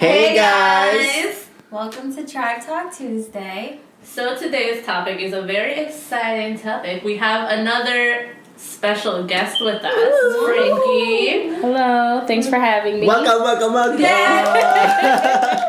Hey guys! Welcome to Tribe Talk Tuesday. So today's topic is a very exciting topic. We have another special guest with us, Frankie. Hello, thanks for having me. Welcome. Yeah.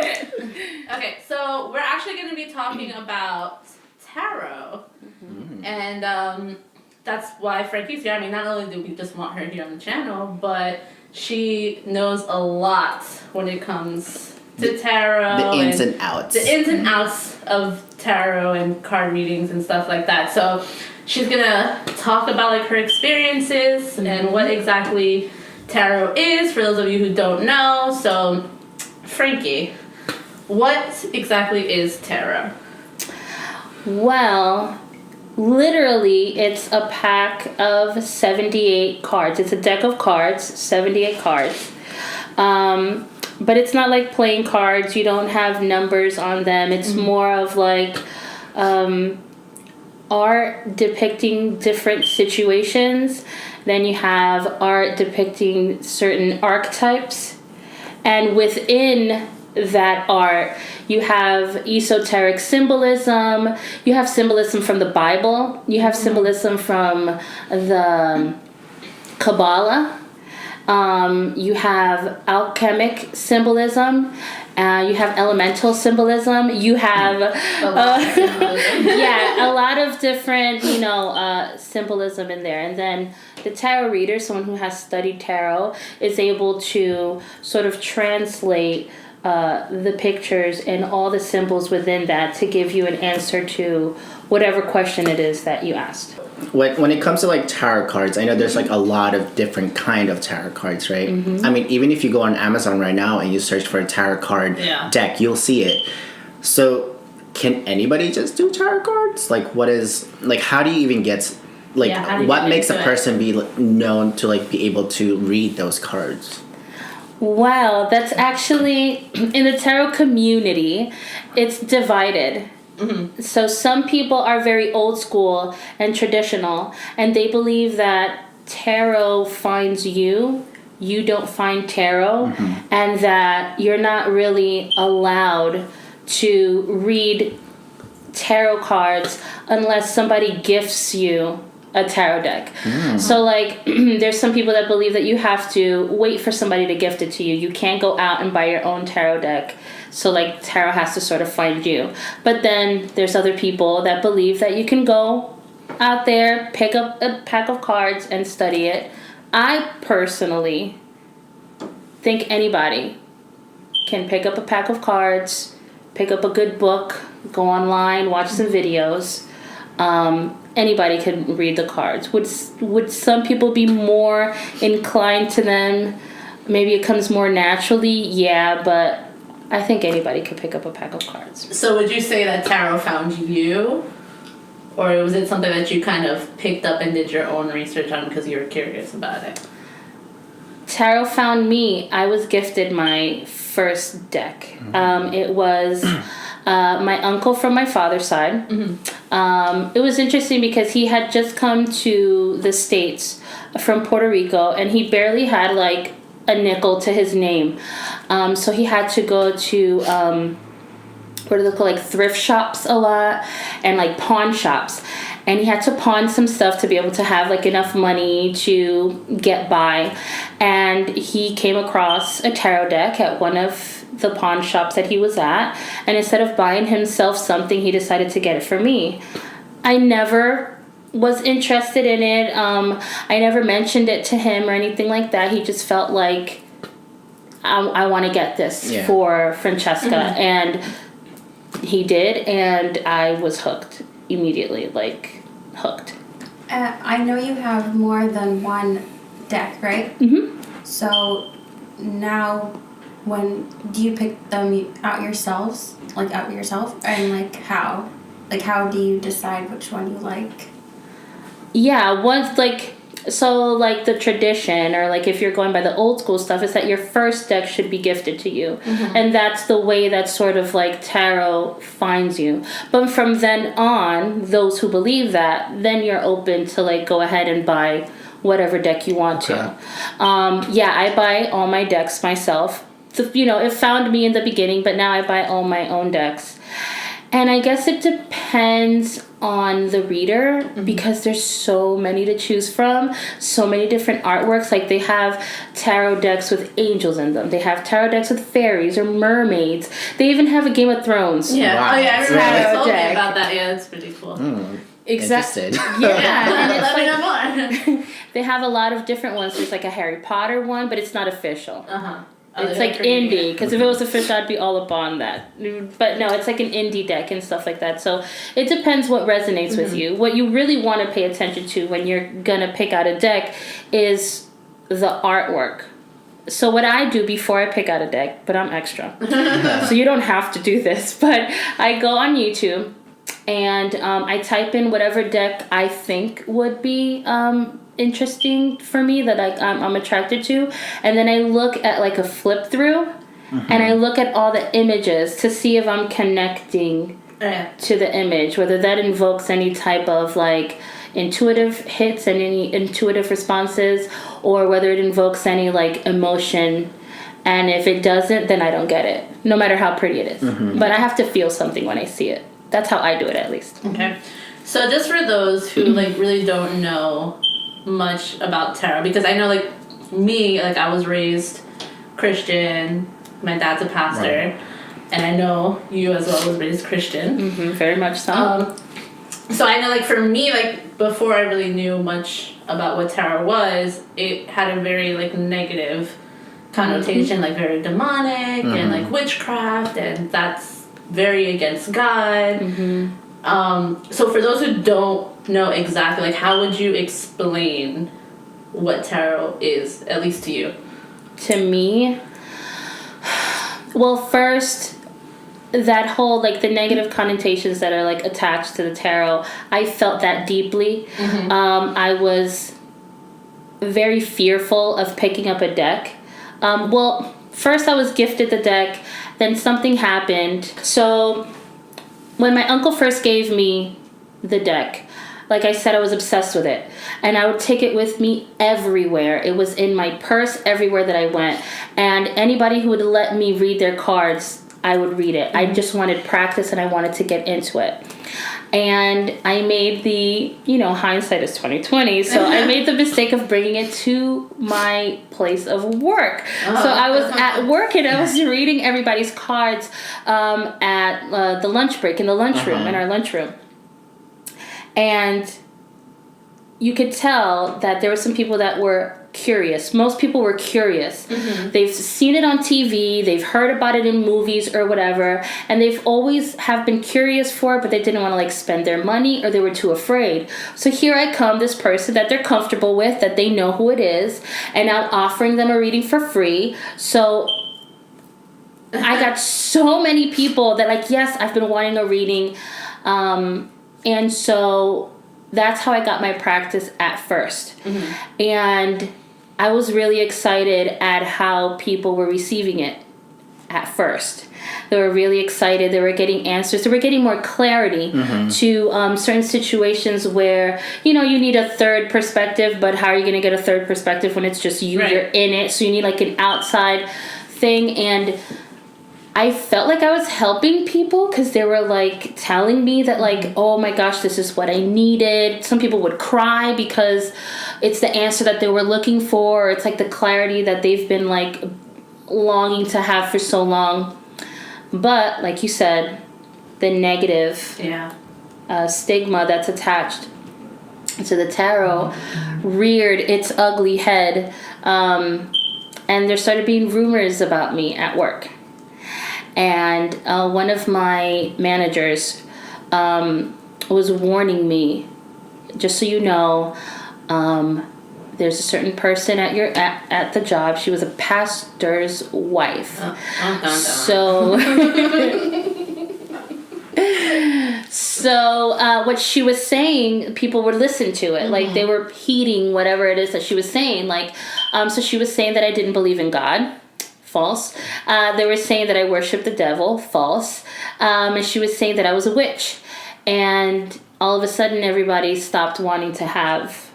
Okay, so we're actually going to be talking about tarot. Mm-hmm. And that's why Frankie's here. I mean, not only do we just want her here on the channel, but she knows a lot when it comes to tarot. The ins and outs. The ins and outs of tarot and card readings and stuff like that. So she's gonna talk about like her experiences and what exactly tarot is for those of you who don't know. So Frankie, what exactly is tarot? Well, literally, it's a pack of 78 cards. It's a deck of cards, 78 cards. But it's not like playing cards. You don't have numbers on them. It's more of like art depicting different situations. Then you have art depicting certain archetypes. And within that art, you have esoteric symbolism. You have symbolism from the Bible. You have symbolism from the Kabbalah. You have alchemic symbolism. You have elemental symbolism. You have a lot of different, symbolism in there. And then the tarot reader, someone who has studied tarot, is able to sort of translate the pictures and all the symbols within that to give you an answer to whatever question it is that you asked. When it comes to like tarot cards, I know there's like a lot of different kind of tarot cards, right? I mean, even if you go on Amazon right now and you search for a tarot card deck, you'll see it. So can anybody just do tarot cards? Like how do you even get, what makes a person be known to like be able to read those cards? Well, that's actually, in the tarot community, it's divided. Mm-hmm. So some people are very old school and traditional, and they believe that tarot finds you, you don't find tarot, and that you're not really allowed to read tarot cards unless somebody gifts you a tarot deck. So there's some people that believe that you have to wait for somebody to gift it to you. You can't go out and buy your own tarot deck. So tarot has to sort of find you. But then there's other people that believe that you can go out there, pick up a pack of cards and study it. I personally think anybody can pick up a pack of cards, pick up a good book, go online, watch some videos. Anybody can read the cards. Would some people be more inclined to them? Maybe it comes more naturally, yeah, but I think anybody could pick up a pack of cards. So would you say that tarot found you? Or was it something that you kind of picked up and did your own research on because you were curious about it? Tarot found me. I was gifted my first deck. It was my uncle from my father's side. It was interesting because he had just come to the States from Puerto Rico, and he barely had a nickel to his name. So he had to go to what do they call, thrift shops a lot, and pawn shops. And he had to pawn some stuff to be able to have enough money to get by. And he came across a tarot deck at one of the pawn shops that he was at. And instead of buying himself something, he decided to get it for me. I never was interested in it. I never mentioned it to him or anything like that. He just felt like, I want to get this for Francesca. And he did, and I was hooked immediately, hooked. I know you have more than one deck, right? So now, do you pick them out yourselves? Out yourself? And how? How do you decide which one you like? Yeah, once the tradition, or if you're going by the old school stuff, is that your first deck should be gifted to you. And that's the way that sort of tarot finds you. But from then on, those who believe that, then you're open to go ahead and buy whatever deck you want to. I buy all my decks myself. it found me in the beginning, but now I buy all my own decks. And I guess it depends on the reader because there's so many to choose from, so many different artworks. Like they have tarot decks with angels in them. They have tarot decks with fairies or mermaids. They even have a Game of Thrones. Yeah. Wow. Oh yeah, I remember you told me Deck. about that. Yeah, it's pretty cool. Exactly. Interested. Yeah. And it's Let me like, know more. they have a lot of different ones. There's like a Harry Potter one, but it's not official. It's they're like creating indie, it. because if it was official, I'd be all up on that. But no, it's like an indie deck and stuff like that. So it depends what resonates with you. What you really want to pay attention to when you're gonna pick out a deck is the artwork. So what I do before I pick out a deck, but I'm extra, so you don't have to do this, but I go on YouTube and I type in whatever deck I think would be interesting for me that I'm attracted to, and then I look at like a flip through and I look at all the images to see if I'm connecting to the image, whether that invokes any type of like intuitive hits and any intuitive responses, or whether it invokes any like emotion. And if it doesn't, then I don't get it, no matter how pretty it is. But I have to feel something when I see it. That's how I do it, at least. Okay. So just for those who like really don't know much about tarot, because I know like me, like I was raised Christian, my dad's a pastor, and I know you as well was raised Christian. Very much so. So I know like for me, like before I really knew much about what tarot was, it had a very like negative connotation, like very demonic and like witchcraft, and that's very against God. So for those who don't know exactly, like how would you explain what tarot is, at least to you? To me, well, first, that whole like the negative connotations that are like attached to the tarot, I felt that deeply. I was very fearful of picking up a deck. Well, first I was gifted the deck, then something happened. So when my uncle first gave me the deck, like I said, I was obsessed with it. And I would take it with me everywhere. It was in my purse everywhere that I went. And anybody who would let me read their cards, I would read it. I just wanted practice and I wanted to get into it. And I made the, hindsight is 2020. So I made the mistake of bringing it to my place of work. So I was at work and I was reading everybody's cards at the lunch break in the lunchroom, in our lunchroom. And you could tell that there were some people that were curious. Most people were curious. They've seen it on TV, they've heard about it in movies or whatever, and they've always have been curious for it, but they didn't want to like spend their money or they were too afraid. So here I come, this person that they're comfortable with, that they know who it is, and I'm offering them a reading for free. So I got so many people that like, yes, I've been wanting a reading. And so that's how I got my practice at first. And I was really excited at how people were receiving it at first. They were really excited. They were getting answers. They were getting more clarity to certain situations where, you need a third perspective, but how are you going to get a third perspective when it's just you? Right. You're in it. So you need like an outside thing. And I felt like I was helping people because they were like telling me that like, oh my gosh, this is what I needed. Some people would cry because it's the answer that they were looking for. Or it's like the clarity that they've been like longing to have for so long. But like you said, the negative stigma that's attached to the tarot reared its ugly head. And there started being rumors about me at work. And one of my managers was warning me, just so you know, there's a certain person at the job. She was a pastor's wife. So what she was saying, people would listen to it. Like they were heeding whatever it is that she was saying. Like, so she was saying that I didn't believe in God. False. They were saying that I worship the devil. False. And she was saying that I was a witch. And all of a sudden, everybody stopped wanting to have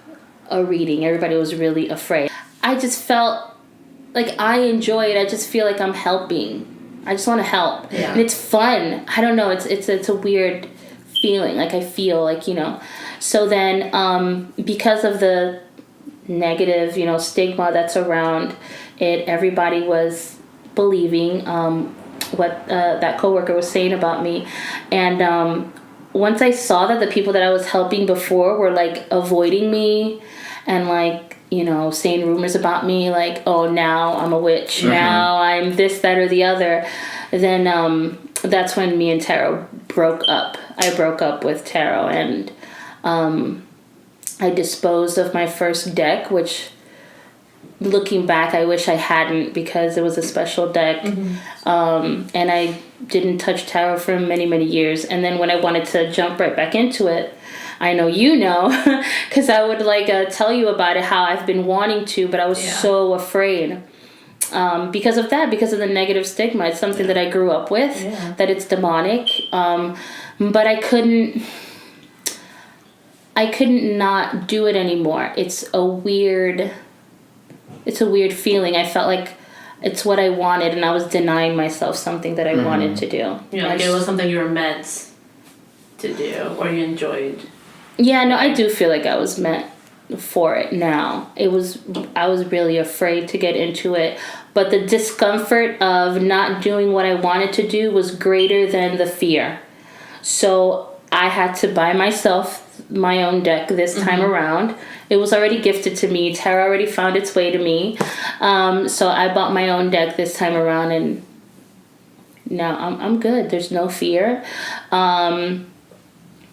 a reading. Everybody was really afraid. I just felt like, I enjoy it. I just feel like I'm helping. I just want to help. Yeah. And it's fun. I don't know. It's a weird feeling. Like, I feel like, So then, because of the negative, stigma that's around it, everybody was believing what that coworker was saying about me. And once I saw that the people that I was helping before were, like, avoiding me and, like, saying rumors about me, like, oh, now I'm a witch, now I'm this, that, or the other, then that's when me and Tarot broke up. I broke up with Tarot, and I disposed of my first deck, which, looking back, I wish I hadn't, because it was a special deck. And I didn't touch Tarot for many, many years. And then when I wanted to jump right back into it, I know because I would, like, tell you about it, how I've been wanting to, but I was so afraid. Because of the negative stigma. It's something that I grew up with, that it's demonic. But I couldn't not do it anymore. It's a weird feeling. I felt like it's what I wanted, and I was denying myself something that I wanted to do. Yeah, like it was something you were meant to do, or you enjoyed. Yeah, no, I do feel like I was meant for it now. I was really afraid to get into it, but the discomfort of not doing what I wanted to do was greater than the fear. So I had to buy myself my own deck this time around. It was already gifted to me. Tarot already found its way to me. So I bought my own deck this time around, and now I'm good. There's no fear.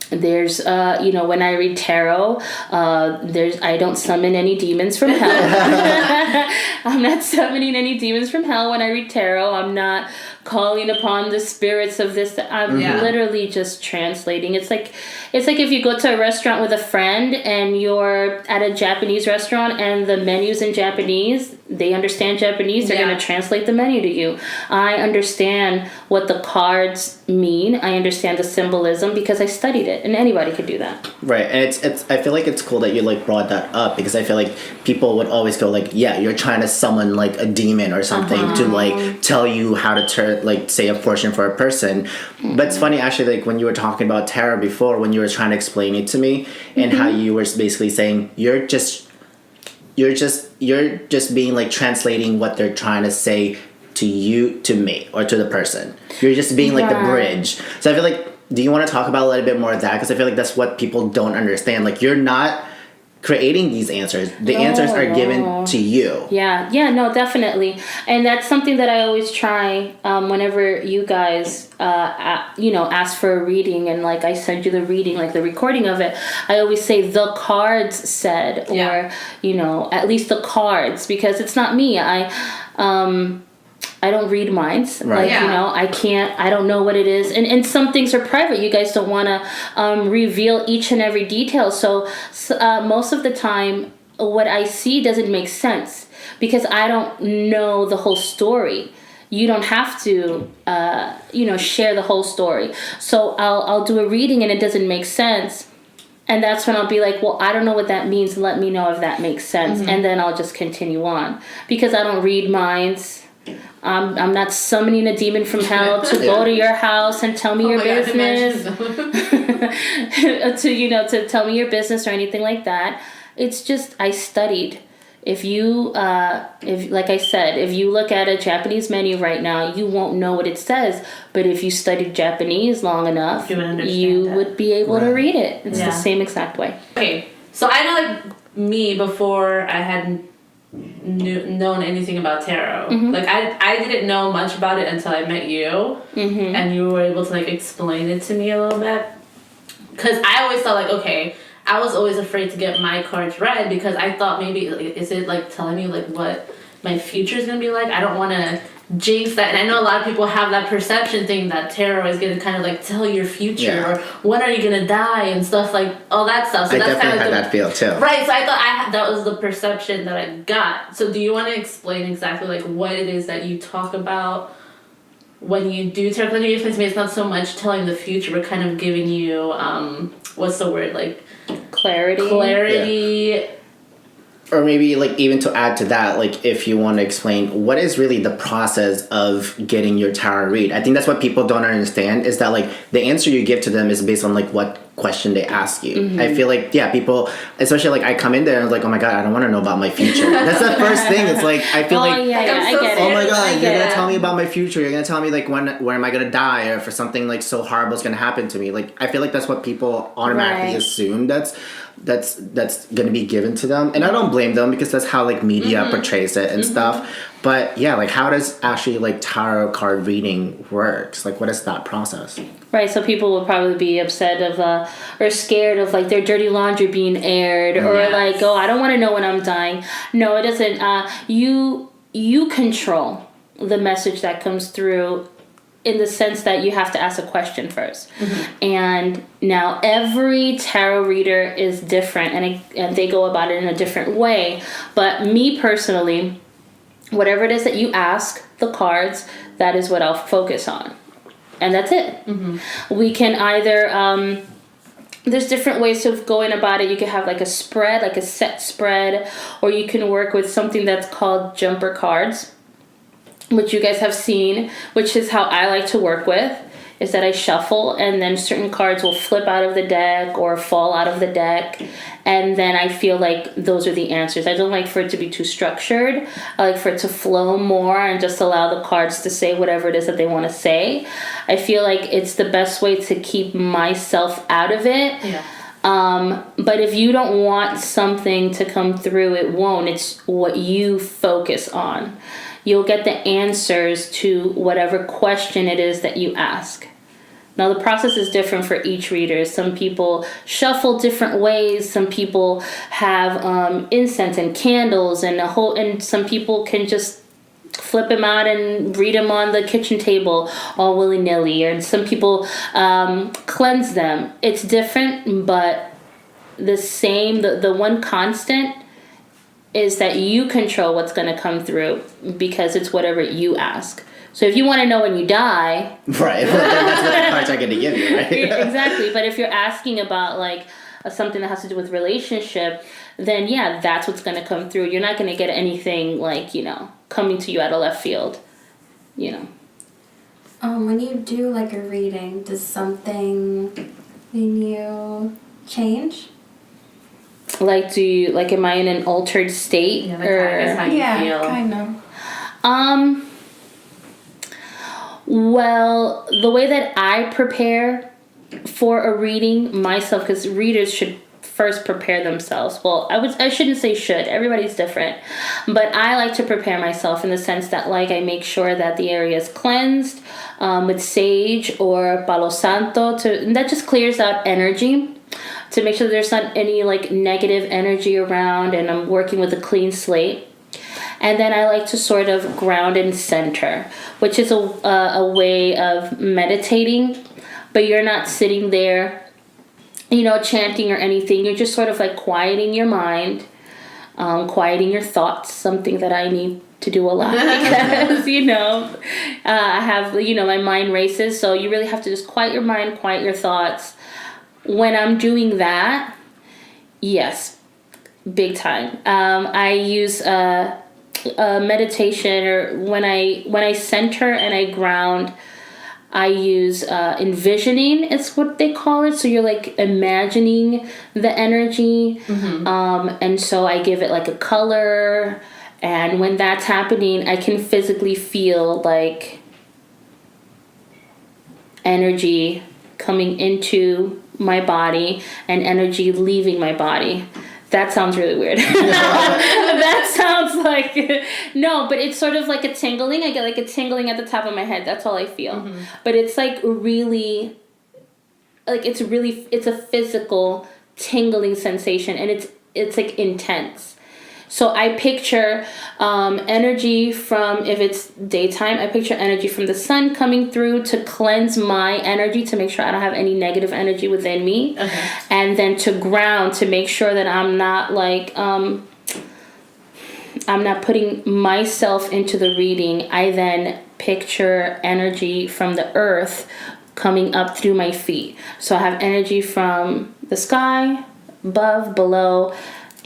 There's when I read tarot, I don't summon any demons from hell. I'm not summoning any demons from hell when I read tarot. I'm not calling upon the spirits of this. I'm literally just translating. It's like if you go to a restaurant with a friend and you're at a Japanese restaurant and the menu's in Japanese, they understand Japanese, they're going to translate the menu to you. I understand what the cards mean. I understand the symbolism because I studied it, and anybody could do that. Right, and it's I feel like it's cool that you, like, brought that up, because I feel like people would always go, like, yeah, you're trying to summon, like, a demon or something to, like, tell you how to turn, like, say a fortune for a person. But it's funny, actually, like, when you were talking about tarot before, when you were trying to explain it to me, and how you were basically saying you're just being, like, translating what they're trying to say to you, to me, or to the person. You're just being, like, the bridge. So I feel like, do you want to talk about a little bit more of that? Because I feel like that's what people don't understand. Like, you're not creating these answers. The answers are given to you. Yeah, no, definitely. And that's something that I always try whenever you guys, ask for a reading, and, like, I send you the reading, like the recording of it. I always say the cards said, or, at least the cards, because it's not me. I don't read minds. Right. Like, I don't know what it is. And some things are private. You guys don't want to reveal each and every detail. So most of the time, what I see doesn't make sense because I don't know the whole story. You don't have to, share the whole story. So I'll do a reading and it doesn't make sense. And that's when I'll be like, well, I don't know what that means. Let me know if that makes sense. And then I'll just continue on. Because I don't read minds. I'm not summoning a demon from hell to go to your house and tell me your business. To tell me your business or anything like that. It's just, I studied. If like I said, if you look at a Japanese menu right now, you won't know what it says. But if you studied Japanese long enough, you would be able to read it. It's the same exact way. Okay, so I know, like, me, before I hadn't known anything about tarot. Like, I didn't know much about it until I met you, and you were able to, like, explain it to me a little bit. Because I always thought, like, okay, I was always afraid to get my cards read because I thought maybe, like, is it, like, telling me, like, what my future is gonna be like? I don't want to jinx that. And I know a lot of people have that perception thing that tarot is gonna kind of, like, tell your future or when are you gonna die and stuff, like, all that stuff. So I that's definitely kind of had that feel too. Right, so I thought that was the perception that I got. So do you want to explain exactly, like, what it is that you talk about when you do tarot? Because you explained to me it's not so much telling the future, but kind of giving you, what's the word, like... Clarity. Clarity. Or maybe like even to add to that, like if you want to explain what is really the process of getting your tarot read. I think that's what people don't understand is that like the answer you give to them is based on like what question they ask you. I feel like people, especially like I come in there and I was like, oh my god, I don't want to know about my future. That's the first thing. It's like I feel I get it. oh my god, you're gonna tell me about my future. You're gonna tell me like when am I gonna die or for something like so horrible is gonna happen to me. Like I feel like that's what people automatically assume that's going to be given to them, and I don't blame them because that's how like media portrays it and stuff. But yeah, like how does actually like tarot card reading works? Like what is that process? Right, so people will probably be upset of or scared of like their dirty laundry being aired, or like, oh, I don't want to know when I'm dying. No, it doesn't. You control the message that comes through, in the sense that you have to ask a question first. And now every tarot reader is different, and they go about it in a different way. But me personally, whatever it is that you ask the cards, that is what I'll focus on. And that's it. We can either... there's different ways of going about it. You can have like a spread, like a set spread, or you can work with something that's called jumper cards, which you guys have seen, which is how I like to work with, is that I shuffle and then certain cards will flip out of the deck or fall out of the deck, and then I feel like those are the answers. I don't like for it to be too structured. I like for it to flow more and just allow the cards to say whatever it is that they want to say. I feel like it's the best way to keep myself out of it. But if you don't want something to come through, it won't. It's what you focus on. You'll get the answers to whatever question it is that you ask. Now, the process is different for each reader. Some people shuffle different ways. Some people have incense and candles, and some people can just flip them out and read them on the kitchen table all willy-nilly. And some people cleanse them. It's different, but the same. The one constant is that you control what's going to come through, because it's whatever you ask. So if you want to know when you die... Right, well, then that's what the cards are going to give you, right? Exactly, but if you're asking about like something that has to do with relationship, then yeah, that's what's going to come through. You're not going to get anything like, coming to you out of left field, When you do like a reading, does something in you change? Like, am I in an altered state? Yeah, that's how you feel. Kind of. Well, the way that I prepare for a reading myself, because readers should first prepare themselves. Well, I shouldn't say should. Everybody's different. But I like to prepare myself in the sense that like I make sure that the area is cleansed with sage or palo santo, and that just clears out energy, to make sure there's not any like negative energy around, and I'm working with a clean slate. And then I like to sort of ground and center, which is a way of meditating, but you're not sitting there, chanting or anything. You're just sort of like quieting your mind, quieting your thoughts, something that I need to do a lot because, I have, my mind races. So you really have to just quiet your mind, quiet your thoughts. When I'm doing that, yes, big time. I use a meditation, or when I center and I ground, I use envisioning. It's what they call it. So you're like imagining the energy, and so I give it like a color. And when that's happening, I can physically feel like energy coming into my body and energy leaving my body. That sounds really weird. That sounds like... No, but it's sort of like a tingling. I get like a tingling at the top of my head. That's all I feel. But it's like really... It's a physical tingling sensation, and it's like intense. So I picture energy from, if it's daytime, I picture energy from the sun coming through to cleanse my energy, to make sure I don't have any negative energy within me. Okay. And then to ground, to make sure that I'm not like, I'm not putting myself into the reading. I then picture energy from the earth coming up through my feet. So I have energy from the sky, above, below,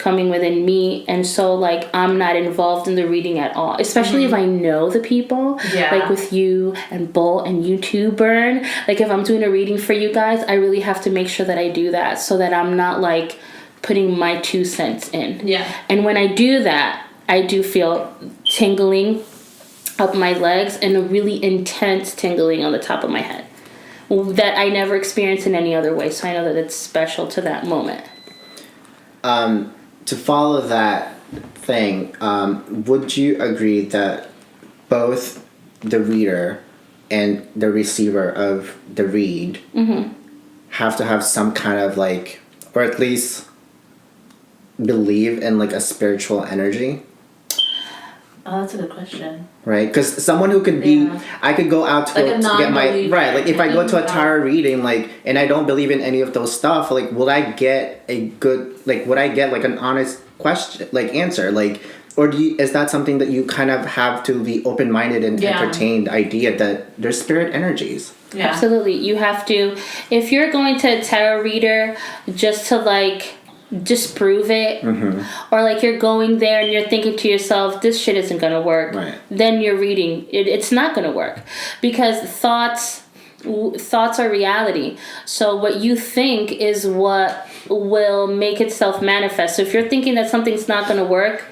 coming within me, and so like I'm not involved in the reading at all, especially if I know the people, like with you and Bull and you too, Burn. Like if I'm doing a reading for you guys, I really have to make sure that I do that so that I'm not like putting my 2 cents in. And when I do that, I do feel tingling up my legs and a really intense tingling on the top of my head that I never experienced in any other way. So I know that it's special to that moment. To follow that thing, would you agree that both the reader and the receiver of the read have to have some kind of like, or at least believe in like a spiritual energy? Oh, that's a good question. Right, because someone who could be, I could go out to, like go, to get my, right, like if I go to a tarot reading, like, and I don't believe in any of those stuff, like, will I get a good, like, would I get like an honest question, like answer, like, or is that something that you kind of have to be open-minded and entertain the idea that there's spirit energies? Absolutely, you have to, if you're going to a tarot reader just to like disprove it, or like you're going there and you're thinking to yourself, this shit isn't gonna work, then you're reading it's not gonna work, because thoughts are reality. So what you think is what will make itself manifest. So if you're thinking that something's not gonna work,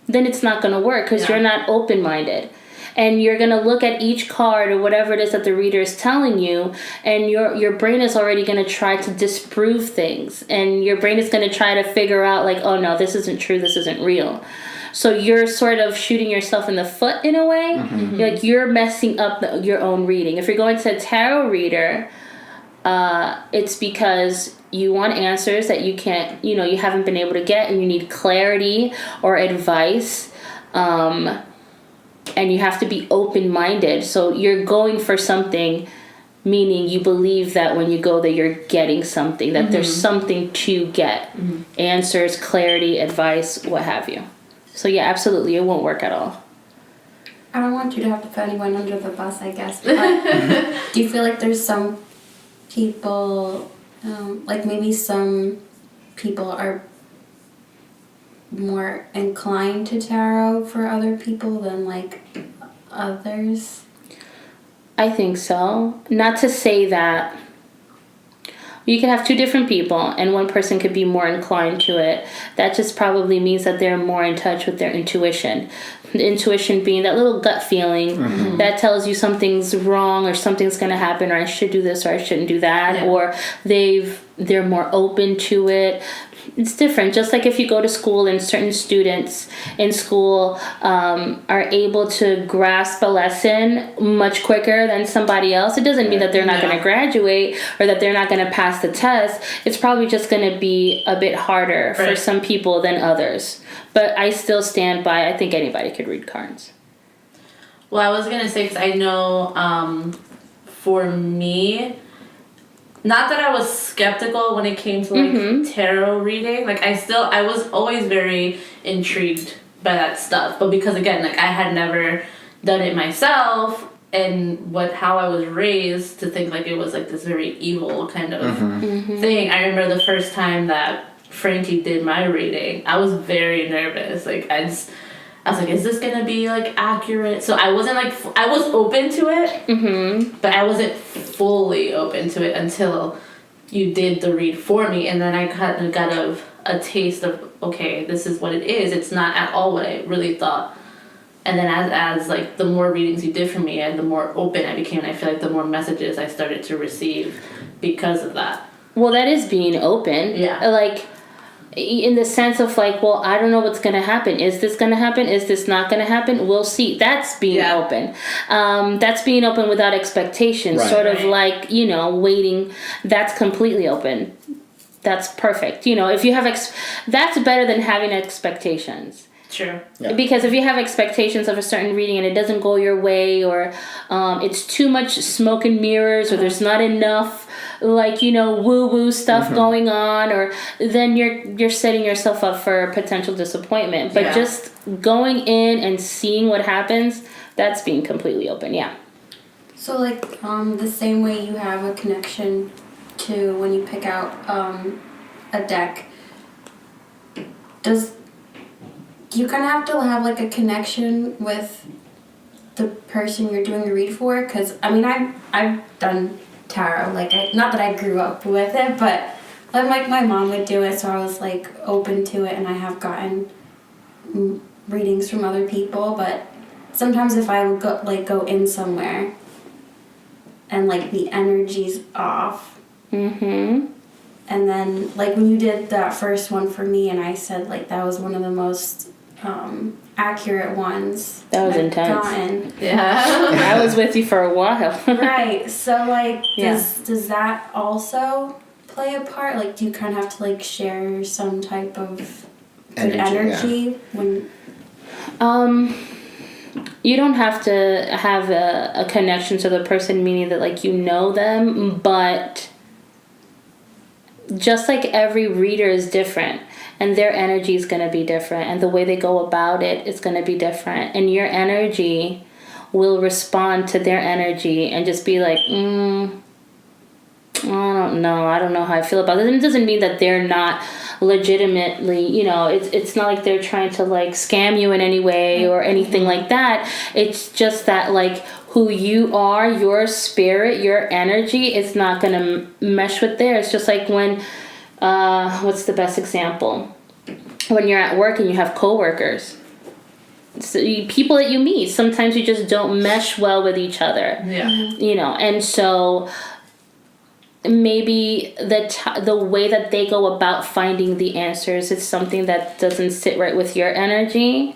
then it's not gonna work, because you're not open-minded. And you're going to look at each card or whatever it is that the reader is telling you, and your brain is already going to try to disprove things. And your brain is going to try to figure out, like, oh, no, this isn't true, this isn't real. So you're sort of shooting yourself in the foot in a way. Like, you're messing up your own reading. If you're going to a tarot reader, it's because you want answers that you can't, you haven't been able to get, and you need clarity or advice. And you have to be open-minded. So you're going for something, meaning you believe that when you go there, you're getting something, that there's something to get. Answers, clarity, advice, what have you. So yeah, absolutely, it won't work at all. I don't want you to have to put anyone under the bus, I guess, but do you feel like there's some people, like maybe some people are more inclined to tarot for other people than like others? I think so. Not to say that you could have 2 different people and one person could be more inclined to it. That just probably means that they're more in touch with their intuition. The intuition being that little gut feeling that tells you something's wrong or something's going to happen, or I should do this or I shouldn't do that, or they're more open to it. It's different. Just like if you go to school and certain students in school are able to grasp a lesson much quicker than somebody else, it doesn't mean that they're not going to graduate or that they're not going to pass the test. It's probably just going to be a bit harder for some people than others. But I still stand by, I think anybody could read cards. Well, I was going to say, because I know for me, not that I was skeptical when it came to like tarot reading. Like I was always very intrigued by that stuff. But because again, like I had never done it myself, and how I was raised to think like it was like this very evil kind of thing. I remember the first time that Frankie did my reading, I was very nervous. Like I was like, is this gonna be like accurate? So I wasn't like, I was open to it, but I wasn't fully open to it until you did the read for me, and then I kind of got a taste of, okay, this is what it is. It's not at all what I really thought. And then as like the more readings you did for me, and the more open I became, and I feel like the more messages I started to receive because of that. Well, that is being open. Yeah. Like, in the sense of like, well, I don't know what's going to happen. Is this going to happen? Is this not going to happen? We'll see. That's being open. That's being open without expectations. Sort of like, waiting. That's completely open. That's perfect. If you have that's better than having expectations. True. Yeah. Because if you have expectations of a certain reading and it doesn't go your way, or it's too much smoke and mirrors, or there's not enough like woo-woo stuff going on, or then you're setting yourself up for potential disappointment. But just going in and seeing what happens, that's being completely open. So like the same way you have a connection to when you pick out a deck, do you kind of have to have like a connection with the person you're doing the read for? Because I mean, I've done tarot, like not that I grew up with it, but like my mom would do it, so I was like open to it, and I have gotten readings from other people. But sometimes if I would go in somewhere and like the energy's off, and then like when you did that first one for me, and I said like that was one of the most accurate ones that was I've intense. gotten. Yeah. I was with you for a while. Right. So like Yeah. does that also play a part? Like do you kind of have to like share some type of good energy when You don't have to have a connection to the person, meaning that like you know them, but just like every reader is different, and their energy is going to be different, and the way they go about it is going to be different, and your energy will respond to their energy and just be like, I don't know how I feel about it. And it doesn't mean that they're not legitimately, it's not like they're trying to like scam you in any way or anything like that. It's just that like who you are, your spirit, your energy is not going to mesh with theirs. It's just like when, what's the best example? When you're at work and you have coworkers. So people that you meet, sometimes you just don't mesh well with each other. Yeah. And so maybe the way that they go about finding the answers is something that doesn't sit right with your energy.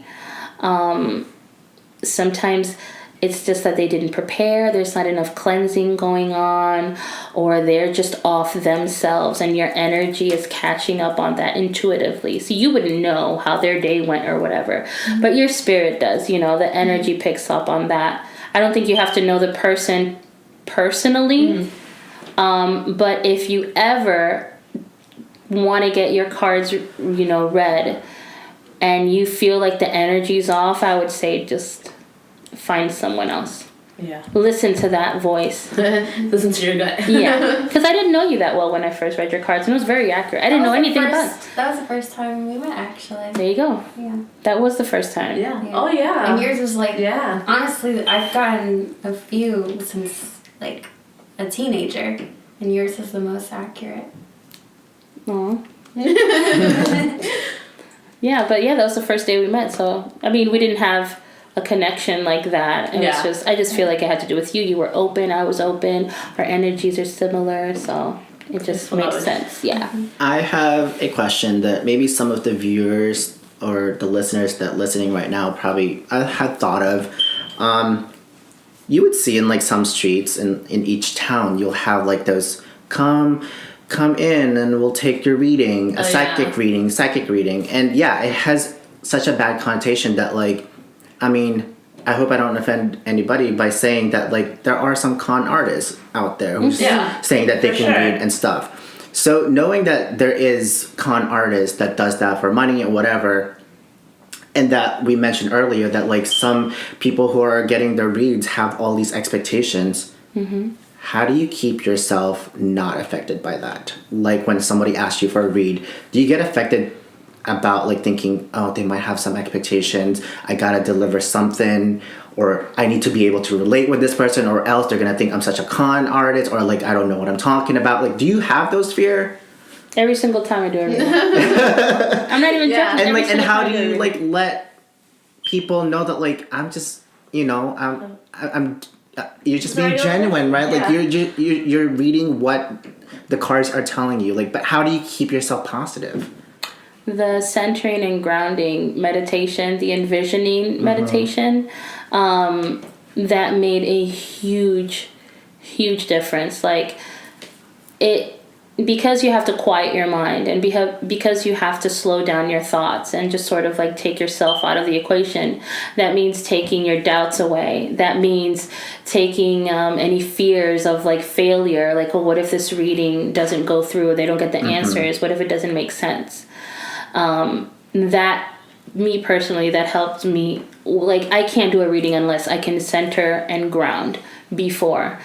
Sometimes it's just that they didn't prepare, there's not enough cleansing going on, or they're just off themselves and your energy is catching up on that intuitively. So you wouldn't know how their day went or whatever, but your spirit does, the energy picks up on that. I don't think you have to know the person personally, but if you ever want to get your cards, read, and you feel like the energy's off, I would say just find someone else. Yeah. Listen to that voice. Listen to your gut. Yeah. Because I didn't know you that well when I first read your cards, and it was very accurate. I didn't know anything about it. That was the first time we met, actually. There you go. Yeah. That was the first time. Yeah. Oh, yeah. And yours was like, yeah. Honestly, I've gotten a few since like a teenager, and yours is the most accurate. Aw. Yeah, but that was the first day we met. So, I mean, we didn't have a connection like that. And it's just, I just feel like it had to do with you. You were open, I was open. Our energies are similar, so it just makes sense. Yeah. I have a question that maybe some of the viewers or the listeners that listening right now probably had thought of. You would see in like some streets in each town, you'll have like those come in and we'll take your reading, psychic reading. And yeah, it has such a bad connotation that like, I mean, I hope I don't offend anybody by saying that like there are some con artists out there who's saying that they can read and stuff. So knowing that there is con artists that does that for money and whatever, and that we mentioned earlier that like some people who are getting their reads have all these expectations. How do you keep yourself not affected by that? Like when somebody asks you for a read, do you get affected about like thinking, oh, they might have some expectations, I gotta deliver something, or I need to be able to relate with this person, or else they're gonna think I'm such a con artist, or like I don't know what I'm talking about? Like, do you have those fear? Every single time I do a reading. I'm not even joking. And like, and how do you like let people know that like I'm just, I'm you're just being genuine, right? Like you're reading what the cards are telling you. Like, but how do you keep yourself positive? The centering and grounding meditation, the envisioning meditation, that made a huge difference. Like because you have to quiet your mind and because you have to slow down your thoughts and just sort of like take yourself out of the equation. That means taking your doubts away. That means taking any fears of like failure. Like, well, what if this reading doesn't go through or they don't get the answers? What if it doesn't make sense? That, me personally, that helped me. Like, I can't do a reading unless I can center and ground before,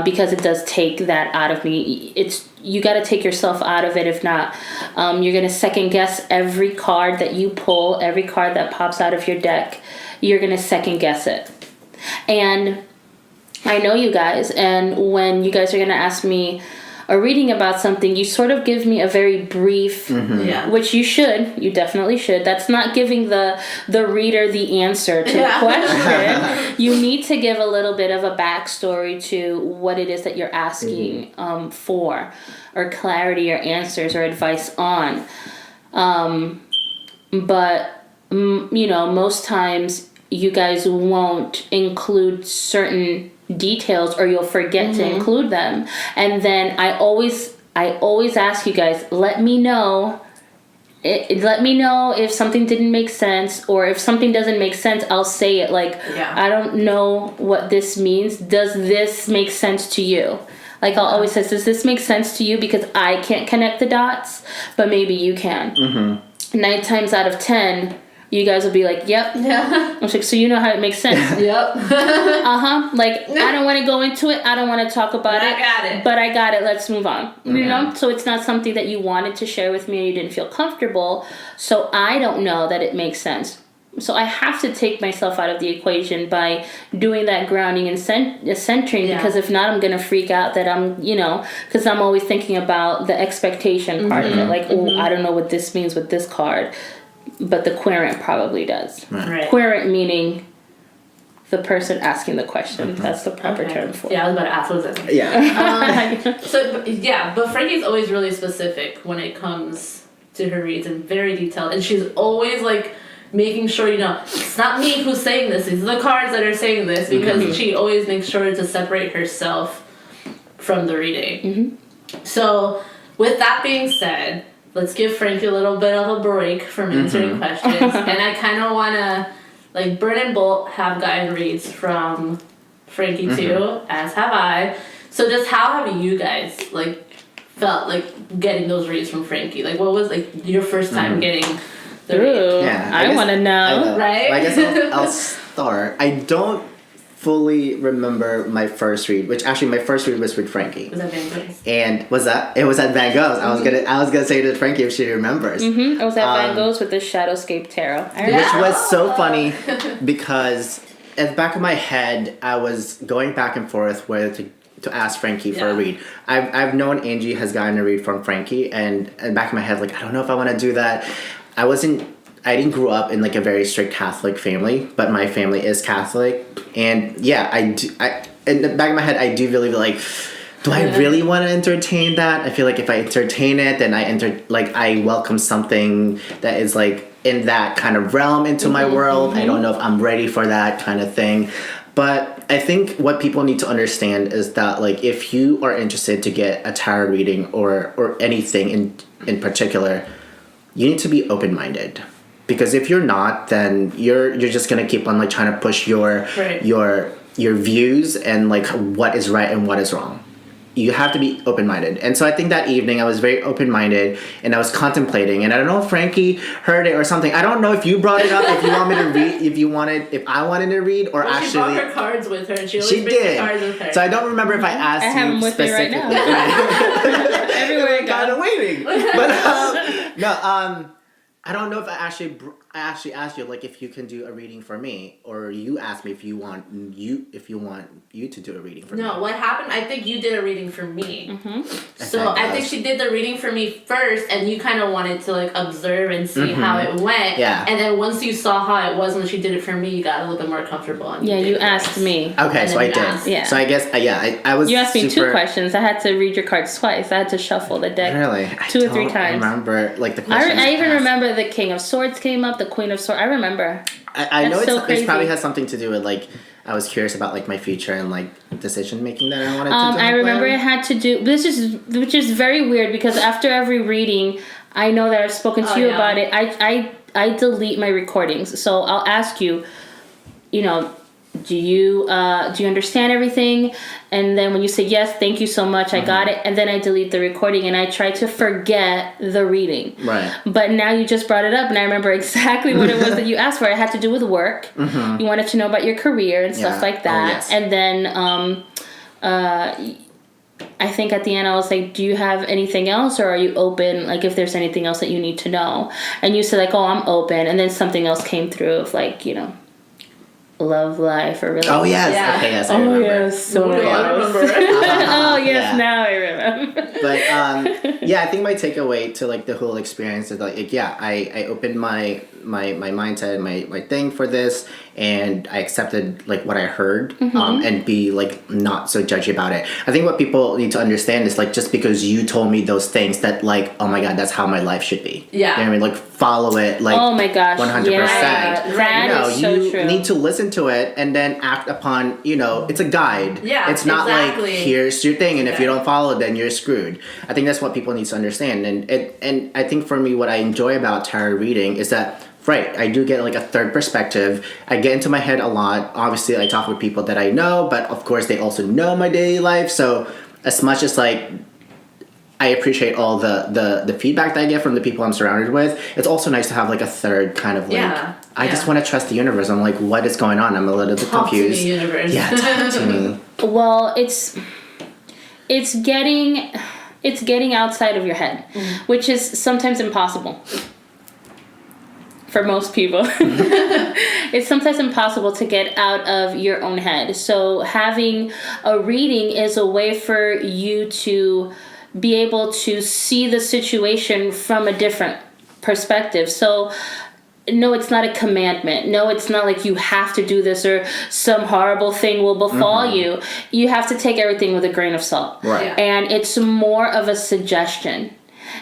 because it does take that out of me. You got to take yourself out of it. If not, you're going to second guess every card that you pull, every card that pops out of your deck. You're going to second guess it. And I know you guys, and when you guys are going to ask me a reading about something, you sort of give me a very brief, which you definitely should. That's not giving the reader the answer to the question. You need to give a little bit of a backstory to what it is that you're asking for, or clarity or answers or advice on. But most times you guys won't include certain details, or you'll forget to include them. And then I always ask you guys, let me know if something didn't make sense, or if something doesn't make sense, I'll say it. Like, I don't know what this means. Does this make sense to you? Like, I'll always say, does this make sense to you? Because I can't connect the dots, but maybe you can. 9 times out of 10, you guys will be like, yep. Yeah. I'm like, so you know how it makes sense. Yep. Like, I don't want to go into it. I don't want to talk about it. I got it. But I got it. Let's move on. You know? So it's not something that you wanted to share with me and you didn't feel comfortable. So I don't know that it makes sense. So I have to take myself out of the equation by doing that grounding and centering, because if not, I'm going to freak out that I'm, because I'm always thinking about the expectation part of it. Like, I don't know what this means with this card. But the querent probably does. Right. Querent meaning the person asking the question. That's the proper term for it. Yeah, I was about to ask, what does that mean? Yeah. But Frankie's always really specific when it comes to her reads, and very detailed. And she's always like making sure, it's not me who's saying this. These are the cards that are saying this, because she always makes sure to separate herself from the reading. So with that being said, let's give Frankie a little bit of a break from answering questions. And I kind of want to, like, Burn and Bolt have gotten reads from Frankie too, as have I. So just how have you guys, like, felt like getting those reads from Frankie? Like, what was, like, your first time getting the read? Yeah, I want to know. Right? I guess I'll start. I don't fully remember my first read, which actually my first read was with Frankie. Was that Van Gogh's? And it was at Van Gogh's. I was gonna say to Frankie if she remembers. I was at Van Gogh's with the Shadowscape Tarot. Which was so funny because at the back of my head I was going back and forth whether to ask Frankie for a read. I've known Angie has gotten a read from Frankie, and in the back of my head, like, I don't know if I want to do that. I didn't grow up in like a very strict Catholic family, but my family is Catholic, and in the back of my head, I do really like, do I really want to entertain that? I feel like if I entertain it, then I welcome something that is like in that kind of realm into my world. I don't know if I'm ready for that kind of thing. But I think what people need to understand is that, like, if you are interested to get a tarot reading or anything in particular, you need to be open-minded. Because if you're not, then you're just gonna keep on like trying to push your views and like what is right and what is wrong. You have to be open-minded. And so I think that evening I was very open-minded and I was contemplating, and I don't know if Frankie heard it or something. I don't know if you brought it up, if you want me to read, if I wanted to read, or actually. She brought her cards with her, and she always brings the cards with her. So I don't remember if I asked you. I have them with me right now. Everywhere I go. Kind of waiting. But I don't know if I actually asked you like if you can do a reading for me, or you asked me if you want you to do a reading for me. No, what happened? I think you did a reading for me. So I think she did the reading for me first, and you kind of wanted to like observe and see how it went. Yeah. And then once you saw how it was when she did it for me, you got a little bit more comfortable. And you asked me. Okay, so I did. Yeah. So I guess I was. You asked me 2 questions. I had to read your cards twice. I had to shuffle the deck. Really? 2 or 3 times. I remember like the questions. I even remember the King of Swords came up, the Queen of Swords. I remember. I know it probably has something to do with like I was curious about like my future and like decision making that I wanted to do. I remember it had to do which is very weird, because after every reading, I know that I've spoken to you about it. I delete my recordings, so I'll ask you, do you understand everything? And then when you say yes, thank you so much, I got it. And then I delete the recording and I try to forget the reading. Right. But now you just brought it up and I remember exactly what it was that you asked for. It had to do with work. You wanted to know about your career and stuff like that. Oh, yes. And then I think at the end I was like, do you have anything else, or are you open, like if there's anything else that you need to know? And you said like, oh, I'm open. And then something else came through of like, love life or really. Oh yes. Yeah. Okay, yes, I remember. Yes, so I remember. oh yes, Yeah. now I remember. But yeah, I think my takeaway to like the whole experience is like yeah, I opened my mindset, my thing for this, and I accepted like what I heard, and be like not so judgy about it. I think what people need to understand is like just because you told me those things that like, oh my god, that's how my life should be. Yeah. You know what I mean? Like follow it like Oh my gosh, 100%. yeah, that is so you true. need to listen to it and then act upon, it's a guide. Yeah, It's not exactly. like here's your thing and if you don't follow it then you're screwed. I think that's what people need to understand, and I think for me what I enjoy about tarot reading is that right, I do get like a third perspective. I get into my head a lot. Obviously I talk with people that I know, but of course they also know my daily life. So as much as like I appreciate all the feedback that I get from the people I'm surrounded with, it's also nice to have like a third kind of like I just want to trust the universe. I'm like, what is going on? I'm a little bit confused. Talk to me, universe. Yeah, talk to me. Well, it's getting outside of your head, which is sometimes impossible. For most people, it's sometimes impossible to get out of your own head. So having a reading is a way for you to be able to see the situation from a different perspective. So no, it's not a commandment. No, it's not like you have to do this or some horrible thing will befall you. You have to take everything with a grain of salt. Right. Yeah. And it's more of a suggestion.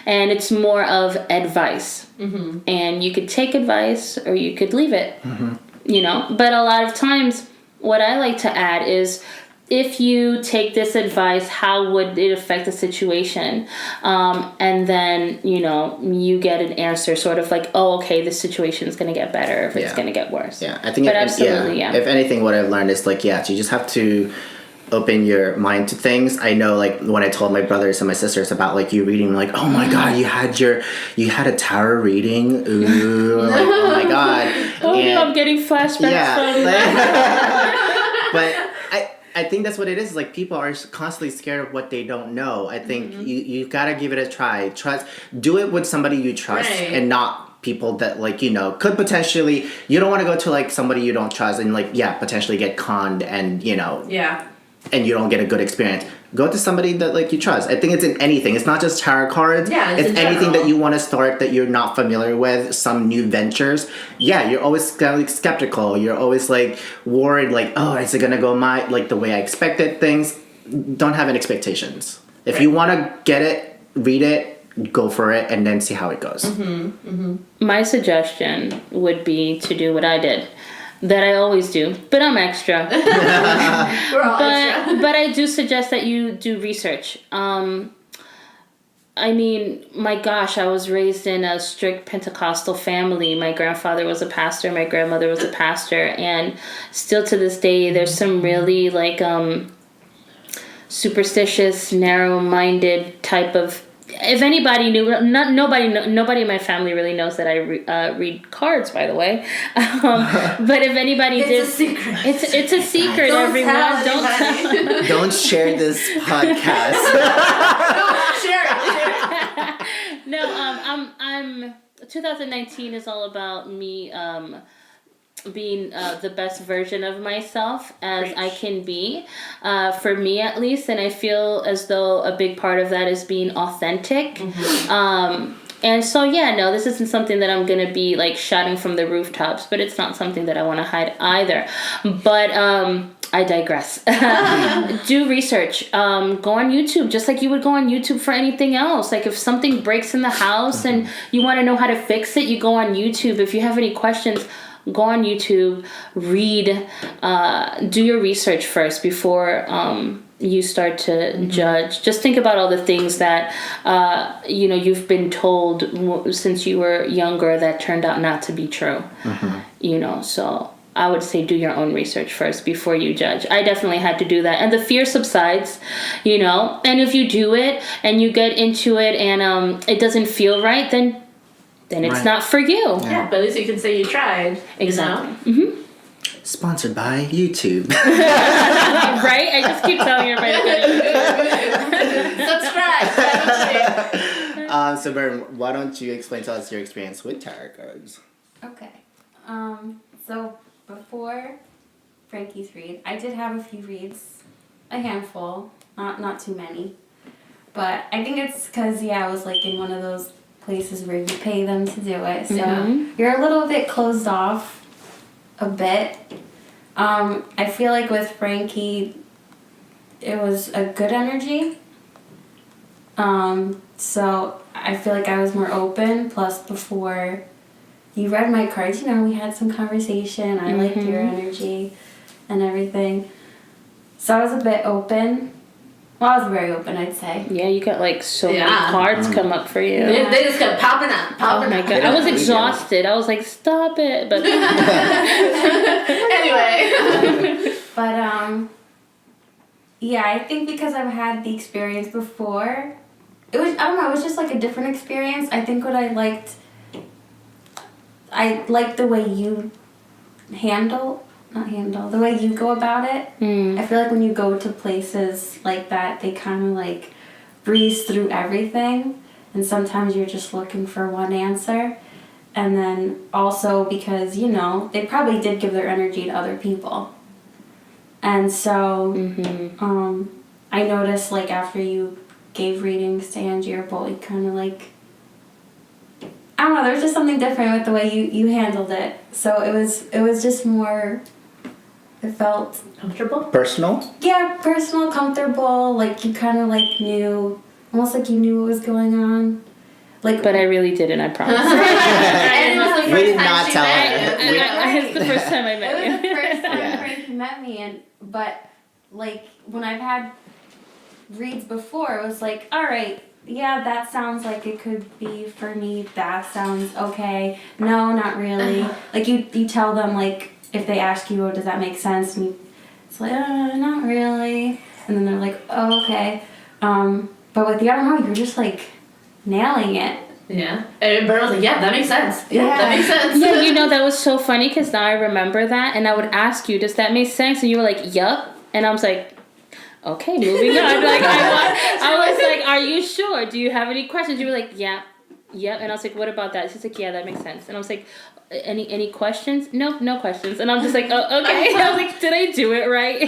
And it's more of advice. And you could take advice or you could leave it. But a lot of times what I like to add is, if you take this advice, how would it affect the situation? And then, you get an answer sort of like, oh, okay, this situation is going to get better if it's going to get worse. Yeah, I think But absolutely, yeah. If anything, what I've learned is like, you just have to open your mind to things. I know like when I told my brothers and my sisters about like you reading, like, oh my god, you had a tarot reading. Ooh, like, oh my god. Oh, I'm getting flashbacks from that. But I think that's what it is. Like people are constantly scared of what they don't know. I think you gotta give it a try. Do it with somebody you trust, and not people that like could potentially. You don't want to go to like somebody you don't trust and like potentially get conned and and you don't get a good experience. Go to somebody that like you trust. I think it's in anything. It's not just tarot cards. Yeah, it's in anything general. that you want to start that you're not familiar with, some new ventures. Yeah, you're always kind of like skeptical. You're always like worried, like, oh, is it gonna go the way I expected things? Don't have any expectations. If you want to get it, read it, go for it, and then see how it goes. My suggestion would be to do what I did. That I always do, but I'm extra. We're all extra. But I do suggest that you do research. I mean, my gosh, I was raised in a strict Pentecostal family. My grandfather was a pastor, my grandmother was a pastor, and still to this day, there's some really like superstitious, narrow-minded type of. If anybody knew, nobody in my family really knows that I read cards, by the way. But if anybody It's a secret. it's a secret. Don't everyone, tell don't anybody. tell. Don't share this podcast. Share it. No, I'm 2019 is all about me being the best version of myself as I can be, for me at least, and I feel as though a big part of that is being authentic. And so this isn't something that I'm gonna be like shouting from the rooftops, but it's not something that I want to hide either. But I digress. Do research. Go on YouTube, just like you would go on YouTube for anything else. Like if something breaks in the house and you want to know how to fix it, you go on YouTube. If you have any questions, go on YouTube, read, do your research first before you start to judge. Just think about all the things that you've been told since you were younger that turned out not to be true. So I would say do your own research first before you judge. I definitely had to do that. And the fear subsides, you know. And if you do it and you get into it and it doesn't feel right, then it's not for you. Yeah, but at least you can say you tried. Exactly. You know? Sponsored by YouTube. Right? I just keep telling everybody. Subscribe. So, Vern, why don't you explain to us your experience with tarot cards? Okay. So before Frankie's read, I did have a few reads, a handful, not too many, but I think it's because I was like in one of those places where you pay them to do it, so you're a little bit closed off, a bit. I feel like with Frankie, it was a good energy. So I feel like I was more open. Plus, before you read my cards, we had some conversation. I liked your energy and everything. So I was a bit open. Well, I was very open, I'd say. Yeah, you got like so many cards come up for you. They just kept popping up. Oh my god, I was exhausted. I was like, stop it. But anyway. But I think because I've had the experience before, it was just like a different experience. I think what I liked the way you the way you go about it. I feel like when you go to places like that, they kind of like breeze through everything, and sometimes you're just looking for one answer. And then also because, they probably did give their energy to other people. And so I noticed like after you gave readings to Angie or Bolt, you kind of like, I don't know, there was just something different with the way you handled it. So it was just more, it felt comfortable? Personal? Yeah, personal, comfortable, like you kind of like knew, almost like you knew what was going on. Like, but I really didn't, I promise. And it was the We first did time not she tell met her. you. It's the first time I met it was the you. first time Yeah. Frankie met me, but like when I've had reads before, it was like, all right, yeah, that sounds like it could be for me. That sounds okay. No, not really. Like you tell them like if they ask you, oh, does that make sense? And it's like, not really. And then they're like, oh, okay. But with the other one, you're just like nailing it. Yeah. And Bert was like, yeah, that makes sense. Yeah, that makes sense. Yeah, that was so funny because now I remember that, and I would ask you, does that make sense? And you were like, yup. And I was like, okay, moving on. Like I was like, are you sure? Do you have any questions? You were like, yeah. And I was like, what about that? She's like, yeah, that makes sense. And I was like, any questions? No questions. And I'm just like, oh, okay. I was like, did I do it right?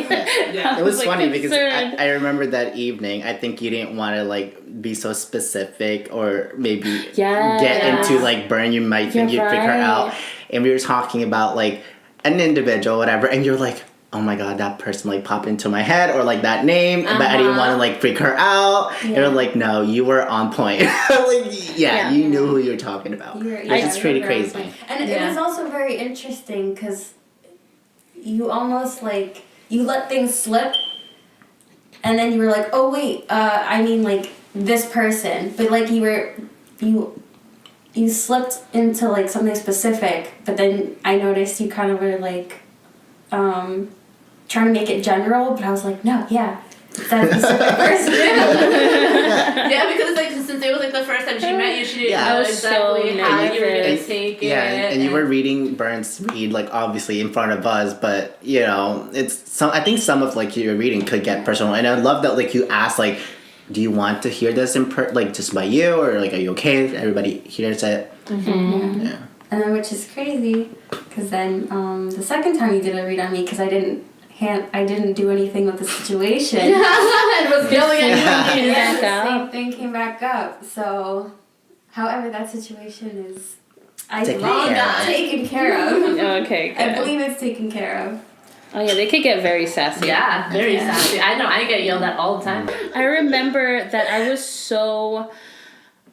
Yeah. It was like, funny because concerned. I remember that evening, I think you didn't want to like be so specific or maybe get into like Burn, you might think you'd pick her out. And we were talking about like an individual, whatever, and you're like, oh my god, that person like popped into my head or like that name, but I didn't want to like freak her out. And you're like, no, you were on point. You knew who you're talking about. It's pretty crazy. And it was also very interesting because you almost like, you let things slip and then you were like, oh wait, I mean like this person. But like you slipped into like something specific, but then I noticed you kind of were like, trying to make it general, but I was like, no, yeah, that's a specific person. Yeah, because like since it was like the first time she met you, she didn't know exactly how you were gonna take it. Yeah, and you were reading Burns read like obviously in front of us, but it's I think some of like your reading could get personal, and I love that like you asked like, do you want to hear this like just by you, or like are you okay if everybody hears it? Yeah. And then which is crazy, because then the second time you did a read on me, because I didn't do anything with the situation. It was yelling at you. Yeah, the same thing came back up. So, however, that situation is taken care of. Okay, good. I believe it's taken care of. Oh yeah, they could get very sassy. Yeah, very sassy. I know, I get yelled at all the time. I remember that I was so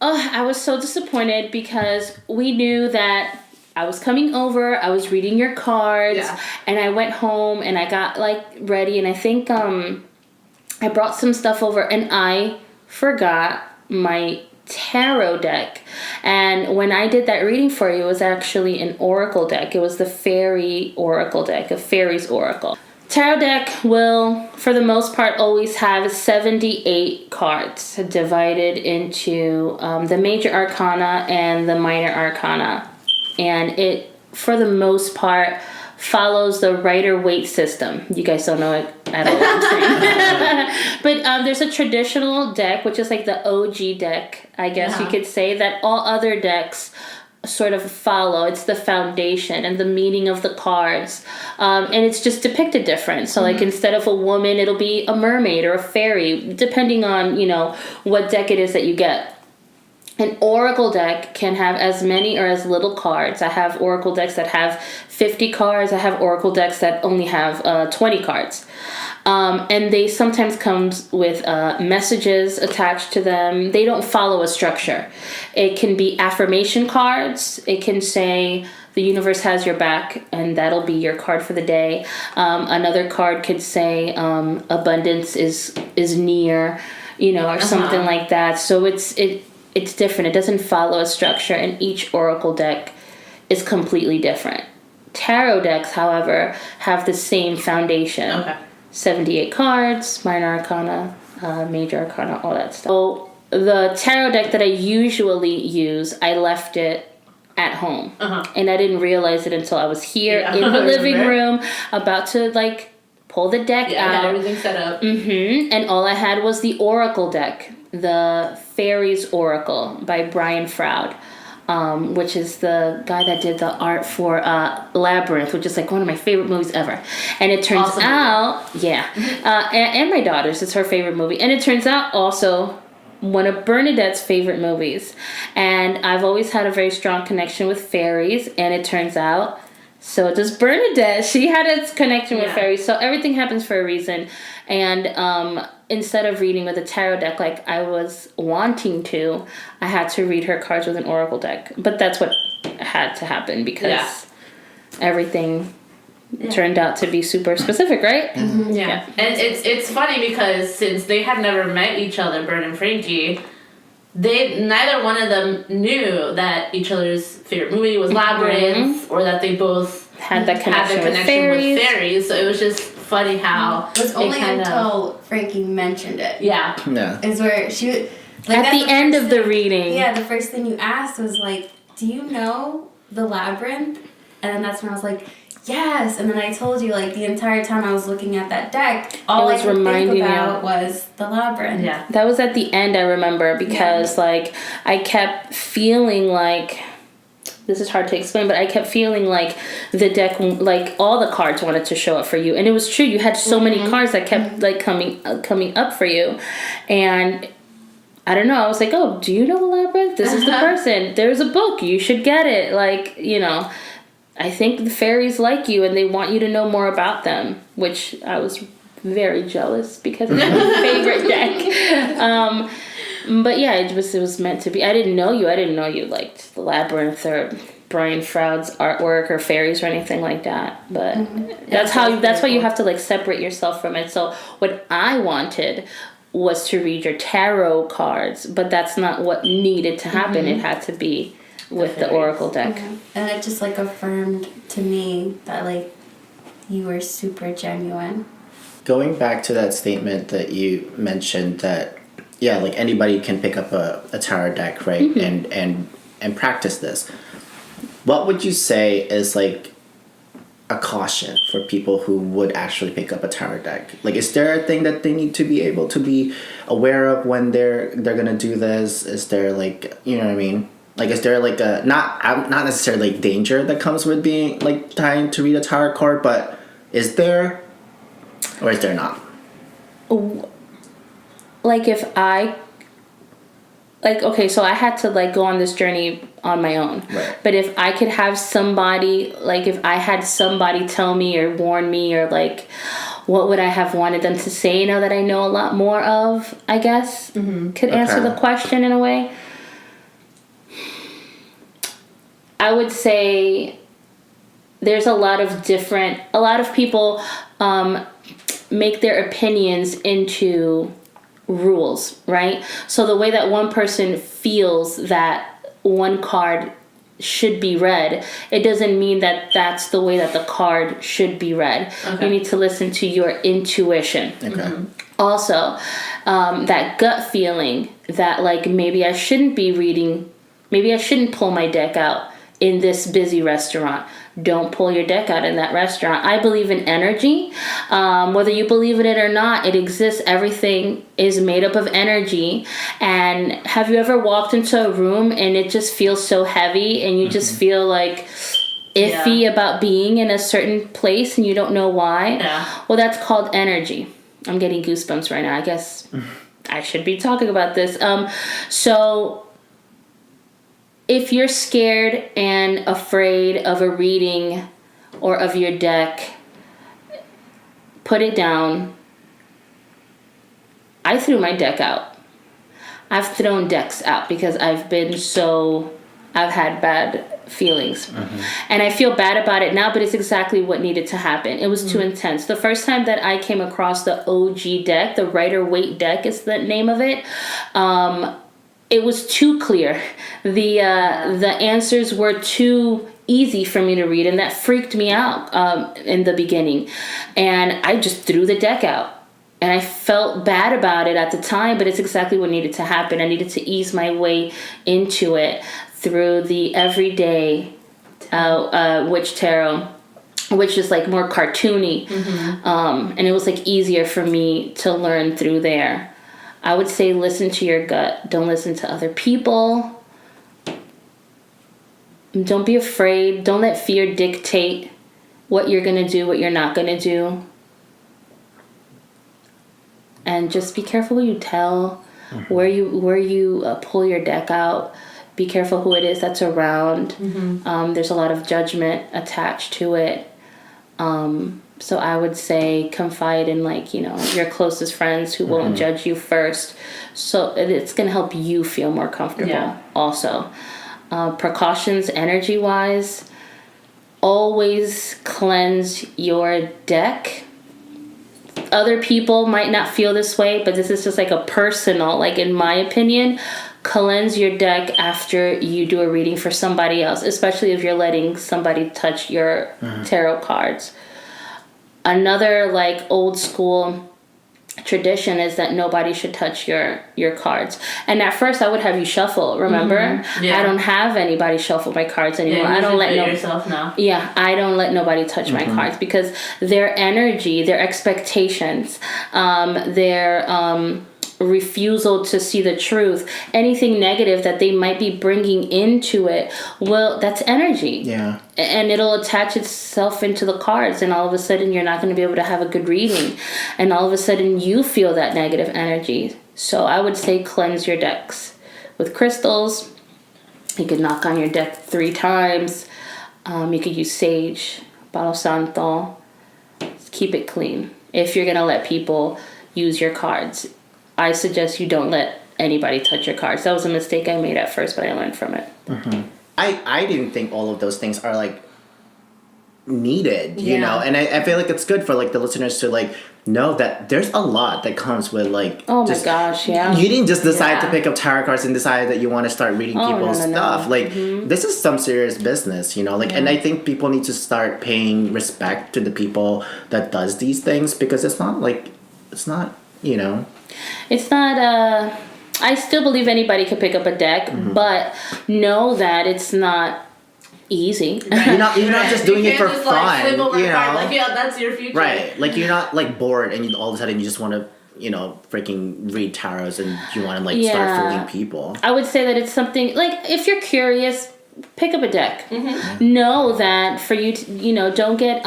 disappointed because we knew that I was coming over, I was reading your cards, and I went home and I got like ready, and I think I brought some stuff over and I forgot my tarot deck. And when I did that reading for you, it was actually an oracle deck. It was the fairy oracle deck, a fairy's oracle. Tarot deck will, for the most part, always have 78 cards divided into the major arcana and the minor arcana. And it, for the most part, follows the Rider-Waite system. You guys don't know it at all. But there's a traditional deck, which is like the OG deck, I guess you could say, that all other decks sort of follow. It's the foundation and the meaning of the cards. And it's just depicted different. So like instead of a woman, it'll be a mermaid or a fairy, depending on, you know, what deck it is that you get. An oracle deck can have as many or as little cards. I have oracle decks that have 50 cards. I have oracle decks that only have 20 cards. And they sometimes come with messages attached to them. They don't follow a structure. It can be affirmation cards. It can say, the universe has your back, and that'll be your card for the day. Another card could say, abundance is near, you know, or something like that. So it's different. It doesn't follow a structure, and each oracle deck is completely different. Tarot decks, however, have the same foundation. Okay. 78 cards, minor arcana, major arcana, all that stuff. So the tarot deck that I usually use, I left it at home. And I didn't realize it until I was here in the living room, about to like pull the deck out. Yeah, everything set up. And all I had was the oracle deck, the Fairies Oracle by Brian Froud, which is the guy that did the art for Labyrinth, which is like one of my favorite movies ever. And it turns out, and my daughter's, it's her favorite movie. And it turns out also one of Bernadette's favorite movies. And I've always had a very strong connection with fairies, and it turns out so does Bernadette. She had a connection with fairies. So everything happens for a reason. And instead of reading with a tarot deck like I was wanting to, I had to read her cards with an oracle deck. But that's what had to happen because everything turned out to be super specific, right? Yeah. And it's funny because since they had never met each other, Bern and Frankie, neither one of them knew that each other's favorite movie was Labyrinth, or that they both had that connection, with fairies. So it was just funny how it was only until Frankie mentioned it. Yeah. Is where she like, at the end of the reading. Yeah, the first thing you asked was like, "Do you know the Labyrinth?" And then that's when I was like, yes. And then I told you, like, the entire time I was looking at that deck, all I could think about was the Labyrinth. Yeah. That was at the end, I remember, because, like, I kept feeling like, this is hard to explain, but I kept feeling like the deck, like, all the cards wanted to show up for you. And it was true. You had so many cards that kept, like, coming up for you. And I don't know. I was like, oh, do you know the Labyrinth? This is the person. There's a book. You should get it. Like, you know. I think the fairies like you and they want you to know more about them, which I was very jealous because it's my favorite deck. But yeah, it was meant to be. I didn't know you liked the Labyrinth or Brian Froud's artwork or fairies or anything like that. But that's why you have to like separate yourself from it. So what I wanted was to read your tarot cards, but that's not what needed to happen. It had to be with the oracle deck. And it just like affirmed to me that like you were super genuine. Going back to that statement that you mentioned that like anybody can pick up a tarot deck, right? And practice this. What would you say is like a caution for people who would actually pick up a tarot deck? Like, is there a thing that they need to be able to be aware of when they're gonna do this? Is there like, you know what I mean? Like, is there like a not necessarily like danger that comes with being like trying to read a tarot card, but is there, or is there not? Like if I, like, okay, so I had to like go on this journey on my own. Right. But if I could have somebody, like if I had somebody tell me or warn me or like, what would I have wanted them to say now that I know a lot more of, I guess, could answer the question in a way. I would say there's a lot of people make their opinions into rules, right? So the way that one person feels that one card should be read, it doesn't mean that that's the way that the card should be read. Okay. You need to listen to your intuition. Okay. Also, that gut feeling that like maybe I shouldn't be reading, maybe I shouldn't pull my deck out in this busy restaurant. Don't pull your deck out in that restaurant. I believe in energy. Whether you believe in it or not, it exists. Everything is made up of energy. And have you ever walked into a room and it just feels so heavy and you just feel like iffy about being in a certain place and you don't know why? Yeah. Well, that's called energy. I'm getting goosebumps right now. I guess I should be talking about this. So if you're scared and afraid of a reading or of your deck, put it down. I threw my deck out. I've thrown decks out because I've had bad feelings. And I feel bad about it now, but it's exactly what needed to happen. It was too intense. The first time that I came across the OG deck, the Rider-Waite deck is the name of it, it was too clear. The answers were too easy for me to read, and that freaked me out in the beginning. And I just threw the deck out. And I felt bad about it at the time, but it's exactly what needed to happen. I needed to ease my way into it through the everyday Witch Tarot, which is like more cartoony. And it was like easier for me to learn through there. I would say listen to your gut. Don't listen to other people. Don't be afraid. Don't let fear dictate what you're going to do, what you're not going to do. And just be careful who you tell, where you pull your deck out. Be careful who it is that's around. There's a lot of judgment attached to it. So I would say confide in your closest friends who won't judge you first. So it's going to help you feel more comfortable also. Precautions energy-wise, always cleanse your deck. Other people might not feel this way, but this is just like a personal, in my opinion, cleanse your deck after you do a reading for somebody else, especially if you're letting somebody touch your tarot cards. Another old school tradition is that nobody should touch your cards. And at first I would have you shuffle, remember? Yeah. I don't have anybody shuffle my cards anymore. Yeah, I don't let yourself now. Yeah, I don't let nobody touch my cards because their energy, their expectations, their refusal to see the truth, anything negative that they might be bringing into it, well, that's energy. Yeah. And it'll attach itself into the cards, and all of a sudden you're not going to be able to have a good reading, and all of a sudden you feel that negative energy. So I would say cleanse your decks with crystals. You could knock on your deck 3 times. You could use sage, Palo Santo. Keep it clean. If you're going to let people use your cards, I suggest you don't let anybody touch your cards. That was a mistake I made at first, but I learned from it. I didn't think all of those things are needed, you know, and I feel like it's good for the listeners to know that there's a lot that comes with oh my gosh, yeah, you didn't just decide to pick up tarot cards and decide that you want to start reading people's stuff. This is some serious business, you know, and I think people need to start paying respect to the people that does these things, because it's not you know, it's not I still believe anybody can pick up a deck, but know that it's not easy. You're not just doing it for fun, you know. That's your future. Right. You're not bored and all of a sudden you just want to, freaking read tarots and you want to start fooling people. I would say that it's something if you're curious, pick up a deck. Know that for you to, don't get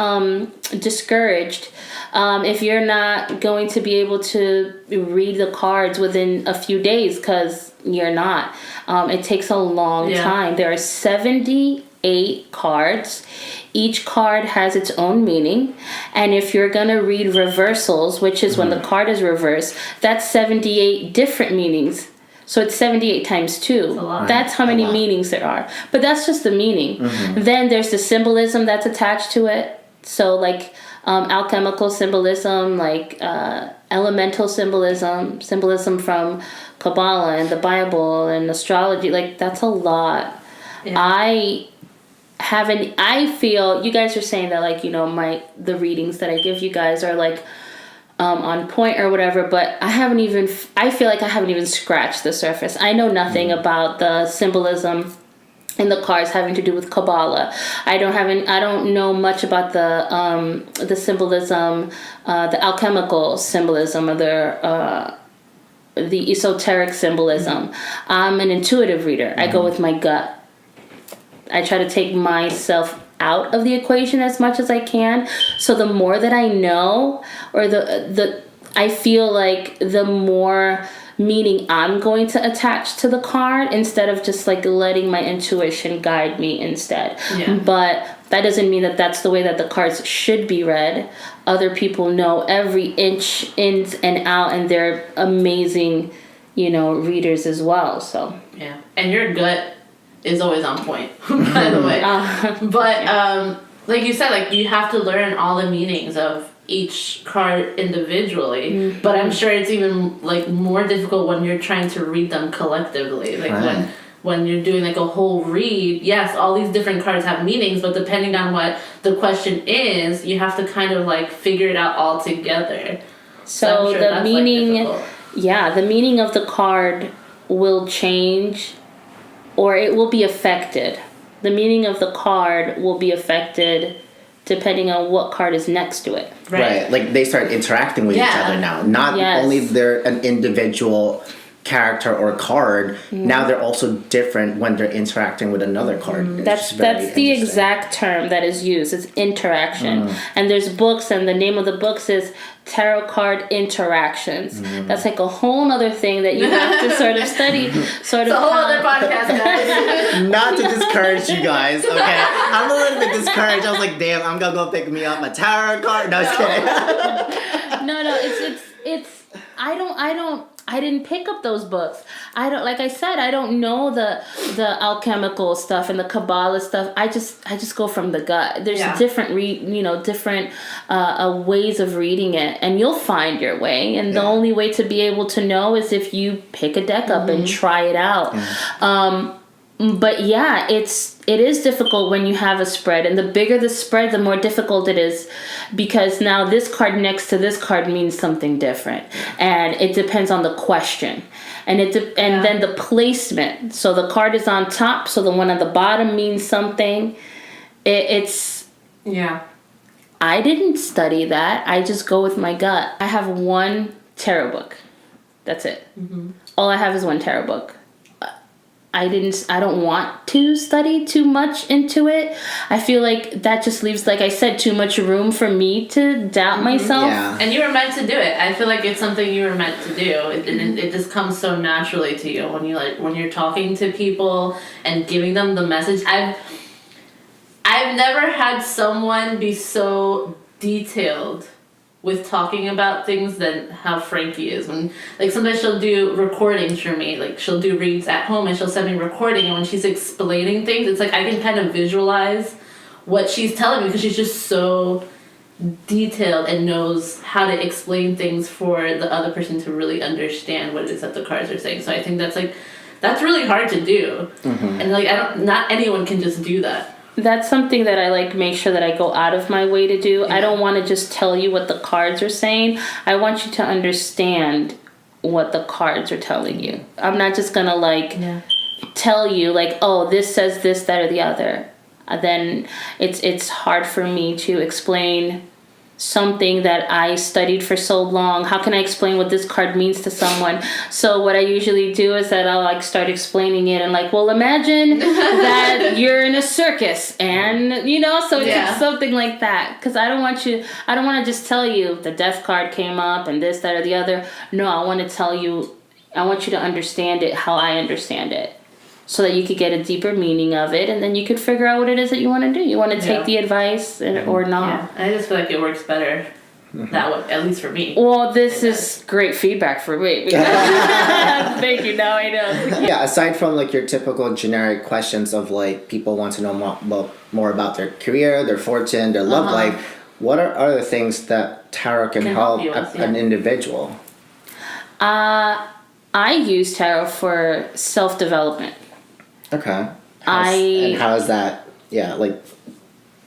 discouraged if you're not going to be able to read the cards within a few days, because you're not. It takes a long time. There are 78 cards. Each card has its own meaning, and if you're going to read reversals, which is when the card is reversed, that's 78 different meanings. So it's 78 times 2. That's how many meanings there are. But that's just the meaning. Then there's the symbolism that's attached to it. So alchemical symbolism, elemental symbolism from Kabbalah and the Bible and astrology. Like, that's a lot. Yeah. I feel you guys are saying that, like, you know, the readings that I give you guys are like on point or whatever, but I feel like I haven't even scratched the surface. I know nothing about the symbolism in the cards having to do with Kabbalah. I don't know much about the symbolism, the alchemical symbolism, or the esoteric symbolism. I'm an intuitive reader. I go with my gut. I try to take myself out of the equation as much as I can. So the more that I know, or I feel like the more meaning I'm going to attach to the card, instead of just like letting my intuition guide me instead. Yeah. But that doesn't mean that that's the way that the cards should be read. Other people know every inch ins and out, and they're amazing, you know, readers as well. So yeah, and your gut is always on point, by the way. But like you said, like, you have to learn all the meanings of each card individually. Mm-hmm. But I'm sure it's even like more difficult when you're trying to read them collectively. Like when you're doing like a whole read, yes, all these different cards have meanings, but depending on what the question is, you have to kind of like figure it out all together. So sure the meaning, the meaning of the card will change, or it will be affected. The meaning of the card will be affected depending on what card is next to it. Right. Like, they start interacting with each other now. Not only they're an individual character or card, now they're also different when they're interacting with another card. That's the exact term that is used. It's interaction. And there's books, and the name of the books is Tarot Card Interactions. That's like a whole other thing that you have to sort of study. It's a whole other podcast, guys. Not to discourage you guys, okay? I'm a little bit discouraged. I was like, damn, I'm gonna go pick me up my tarot card. No, just kidding. No, it's I didn't pick up those books. I don't know the alchemical stuff and the Kabbalah stuff. I just go from the gut. There's different different ways of reading it, and you'll find your way. And the only way to be able to know is if you pick a deck up and try it out. But yeah, it is difficult when you have a spread, and the bigger the spread, the more difficult it is, because now this card next to this card means something different, and it depends on the question, and then the placement. So the card is on top, so the one at the bottom means something. I didn't study that. I just go with my gut. I have one tarot book. That's it. All I have is one tarot book. I don't want to study too much into it. I feel like that just leaves, like I said, too much room for me to doubt myself. Yeah. And you were meant to do it. I feel like it's something you were meant to do. It just comes so naturally to you when you're talking to people and giving them the message. I've never had someone be so detailed with talking about things than how Frankie is. When, like, sometimes she'll do recordings for me. Like, she'll do reads at home and she'll send me recording, and when she's explaining things, it's like I can kind of visualize what she's telling me, because she's just so detailed and knows how to explain things for the other person to really understand what it is that the cards are saying. So I think that's really hard to do. And like, not anyone can just do that. That's something that I make sure that I go out of my way to do. I don't want to just tell you what the cards are saying. I want you to understand what the cards are telling you. I'm not just going to tell you oh, this says this, that, or the other. Then it's hard for me to explain something that I studied for so long. How can I explain what this card means to someone? So what I usually do is that I'll start explaining it and well, imagine that you're in a circus, and so it's something like that, because I don't want to just tell you the death card came up and this, that, or the other. No, I want you to understand it how I understand it, so that you could get a deeper meaning of it, and then you could figure out what it is that you want to do. You want to take the advice or not. Yeah. I just feel like it works better that way, at least for me. Well, this is great feedback for me. Thank you. Now I know. Yeah, aside from your typical generic questions of people want to know more about their career, their fortune, their love life, what are other things that tarot can help you with, an individual? I use tarot for self-development. Okay. And how is that? Yeah, like.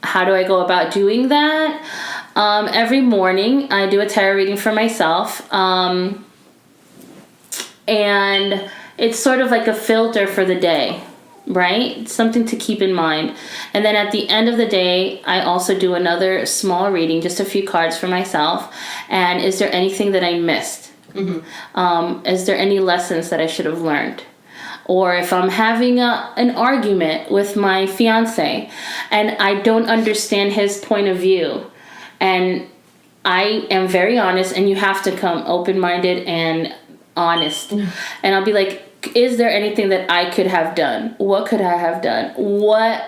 How do I go about doing that? Every morning I do a tarot reading for myself. And it's sort of like a filter for the day, right? It's something to keep in mind. And then at the end of the day, I also do another small reading, just a few cards for myself. And is there anything that I missed? Is there any lessons that I should have learned? Or if I'm having an argument with my fiance and I don't understand his point of view, and I am very honest, and you have to come open-minded and honest. And I'll be like, is there anything that I could have done? What could I have done? What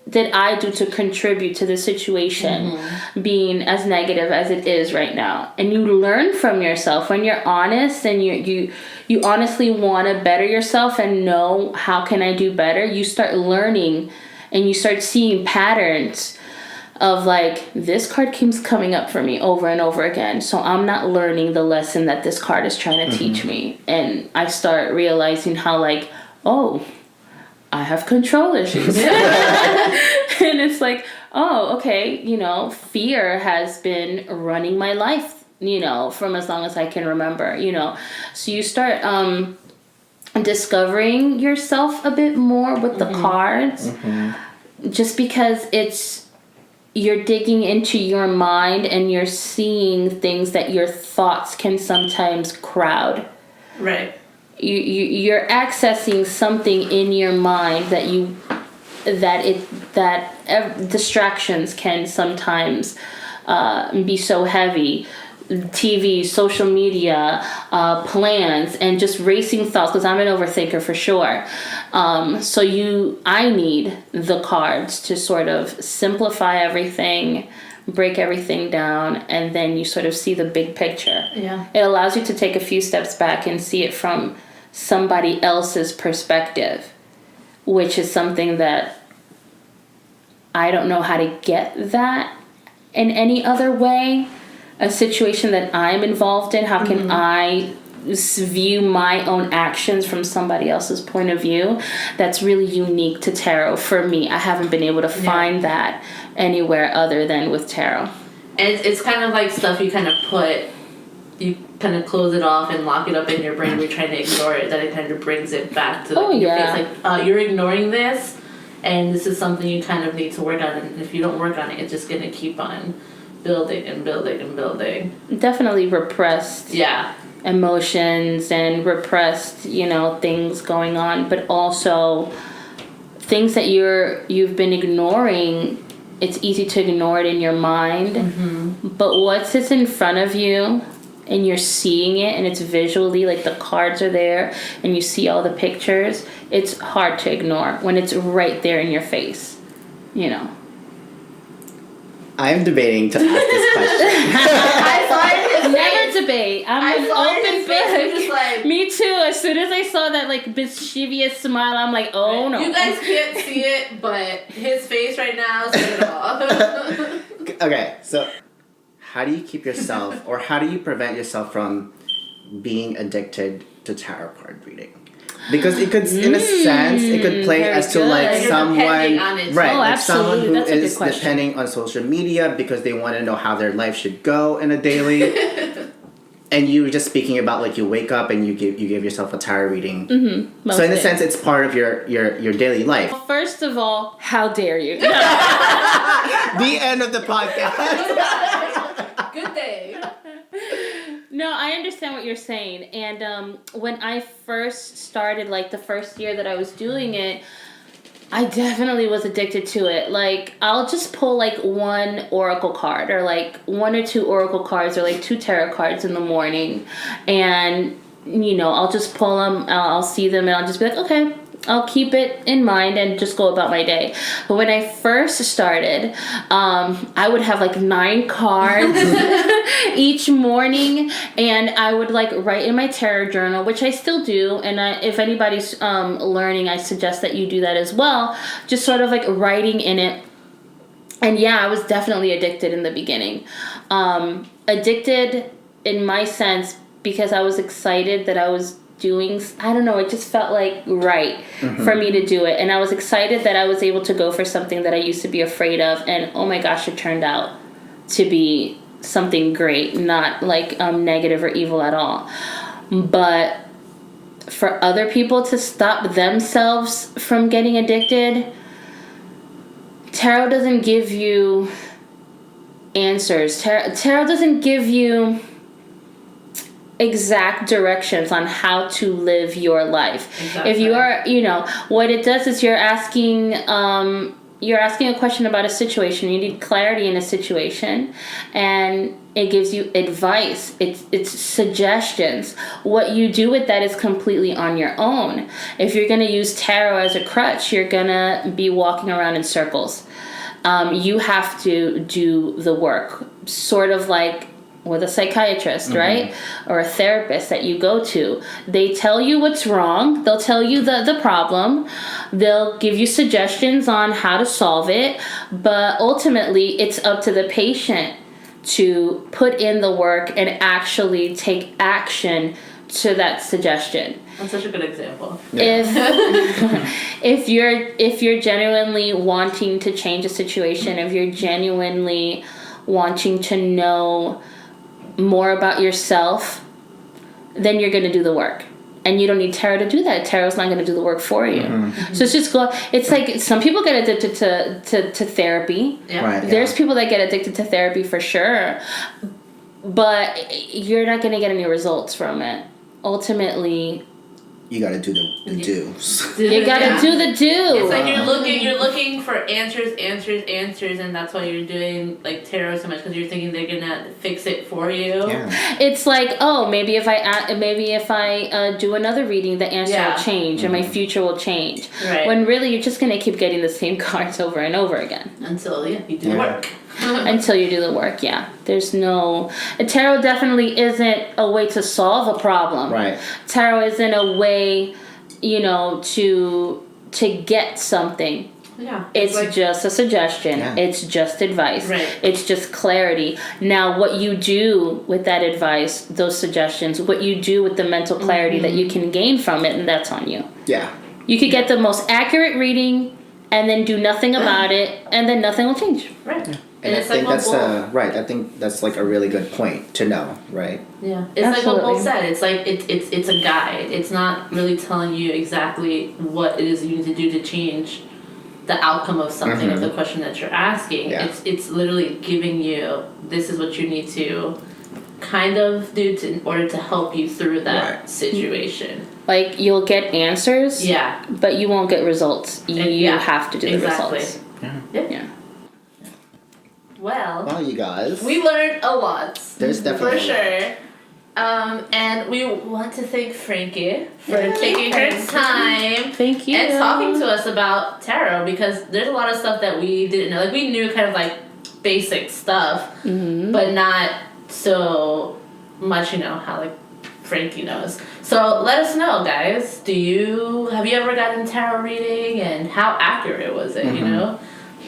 did I do to contribute to the situation being as negative as it is right now? And you learn from yourself when you're honest, and you honestly want to better yourself and know how can I do better. You start learning and you start seeing patterns of like, this card keeps coming up for me over and over again. So I'm not learning the lesson that this card is trying to teach me. And I start realizing how like, oh, I have control issues. And it's like, oh, okay, fear has been running my life, from as long as I can remember, So you start discovering yourself a bit more with the cards, just because you're digging into your mind and you're seeing things that your thoughts can sometimes crowd. Right. You're accessing something in your mind that distractions can sometimes be so heavy. TV, social media, plans, and just racing thoughts, because I'm an overthinker for sure. So I need the cards to sort of simplify everything, break everything down, and then you sort of see the big picture. Yeah. It allows you to take a few steps back and see it from somebody else's perspective, which is something that I don't know how to get that in any other way. A situation that I'm involved in, how can I view my own actions from somebody else's point of view? That's really unique to tarot for me. I haven't been able to find that anywhere other than with tarot. And it's kind of like stuff you kind of close it off and lock it up in your brain. You're trying to ignore it, that it kind of brings it back to your face. Like, you're ignoring this, and this is something you kind of need to work on. And if you don't work on it, it's just going to keep on building and building and building. Definitely repressed emotions and repressed, things going on, but also things that you've been ignoring. It's easy to ignore it in your mind, but what sits in front of you and you're seeing it and it's visually, like the cards are there and you see all the pictures, it's hard to ignore when it's right there in your face, I'm debating to ask this question. I saw it in his Never face. debate. I'm an open book. Me too. As soon as I saw that like mischievous smile, I'm like, oh no. You guys can't see it, but his face right now says it all. Okay, so how do you keep yourself, or how do you prevent yourself from being addicted to tarot card reading? Because it could, in a sense, it could play as to like someone, right? Like someone who is depending on social media because they want to know how their life should go in a daily. And you were just speaking about like you wake up and you give yourself a tarot reading. So in a sense, it's part of your daily life. First of all, how dare you? The end of the podcast. Good day. No, I understand what you're saying. And when I first started, like the first year that I was doing it, I definitely was addicted to it. Like, I'll just pull like one oracle card or like one or two oracle cards or like two tarot cards in the morning. And, I'll just pull them, I'll see them, and I'll just be like, okay, I'll keep it in mind and just go about my day. But when I first started, I would have like 9 cards each morning, and I would like write in my tarot journal, which I still do. And if anybody's learning, I suggest that you do that as well. Just sort of like writing in it And yeah, I was definitely addicted in the beginning. Addicted in my sense because I was excited that I was doing, I don't know, it just felt like right for me to do it. And I was excited that I was able to go for something that I used to be afraid of. And oh my gosh, it turned out to be something great, not like negative or evil at all. But for other people to stop themselves from getting addicted, tarot doesn't give you answers. Tarot doesn't give you exact directions on how to live your life. Exactly. If you are, what it does is you're asking a question about a situation. You need clarity in a situation, and it gives you advice. It's suggestions. What you do with that is completely on your own. If you're going to use tarot as a crutch, you're going to be walking around in circles. You have to do the work, sort of like with a psychiatrist, right? Or a therapist that you go to. They tell you what's wrong. They'll tell you the problem. They'll give you suggestions on how to solve it. But ultimately, it's up to the patient to put in the work and actually take action to that suggestion. That's such a good example. Yeah. If you're genuinely wanting to change a situation, if you're genuinely wanting to know more about yourself, then you're going to do the work. And you don't need tarot to do that. Tarot's not going to do the work for you. So it's just it's like some people get addicted to therapy. Yeah. Right, There's people that get addicted to therapy for sure. But you're not going to get any results from it. Ultimately, you gotta do the do's. You gotta do the do. It's like you're looking for answers, and that's why you're doing like tarot so much, because you're thinking they're gonna fix it for you. Yeah. It's like, oh, maybe if I do another reading, the answer will change and my future will change. Right. When really you're just gonna keep getting the same cards over and over again Until you do the work. Until you do the work, yeah. There's no... Tarot definitely isn't a way to solve a problem. Right. Tarot isn't a way, to get something. Yeah. It's like, just a suggestion. Yeah. It's just advice. Right. It's just clarity. Now, what you do with that advice, those suggestions, what you do with the mental clarity that you can gain from it, and that's on you. Yeah. You could get the most accurate reading and then do nothing about it, and then nothing will change. Right. Yeah. And I think that's right. I think that's like a really good point to know, right? Yeah, it's Absolutely. Like what Paul said. It's like it's a guide. It's not really telling you exactly what it is you need to do to change the outcome of something of the question that you're asking. Yeah. It's literally giving you, this is what you need to kind of do in order to help you through that situation. Like, you'll get answers. Yeah. But you won't get results. You have to do the results. Yeah. Well, you guys. We learned a lot. There's definitely for sure. And we want to thank Frankie for taking her time. Thank you. And talking to us about tarot, because there's a lot of stuff that we didn't know. Like, we knew kind of like basic stuff, but not so much, how like Frankie knows. So let us know, guys. Have you ever gotten tarot reading, and how accurate was it,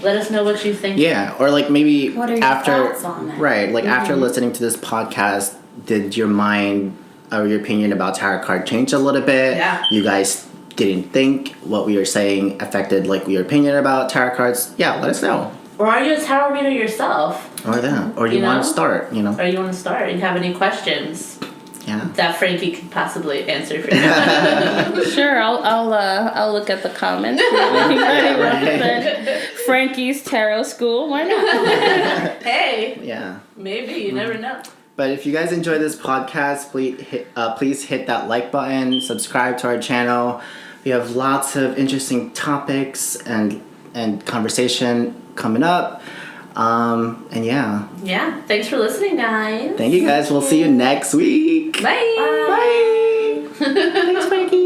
Let us know what you think. Yeah, or like maybe what are your thoughts on it? Right, like after listening to this podcast, did your mind or your opinion about tarot card change a little bit? Yeah. You guys didn't think what we were saying affected like your opinion about tarot cards? Yeah, let us know. Or are you a tarot reader yourself? Or that. Or you want to start, Or you want to start. You have any questions? Yeah. That Frankie could possibly answer for you. Sure, I'll look at the comments. Frankie's Tarot School. Why not? Hey. Yeah. Maybe, you never know. But if you guys enjoy this podcast, please hit that like button, subscribe to our channel. We have lots of interesting topics and conversation coming up. And yeah. Yeah. Thanks for listening, guys. Thank you guys. We'll see you next week. Bye. Bye. Thanks, Frankie.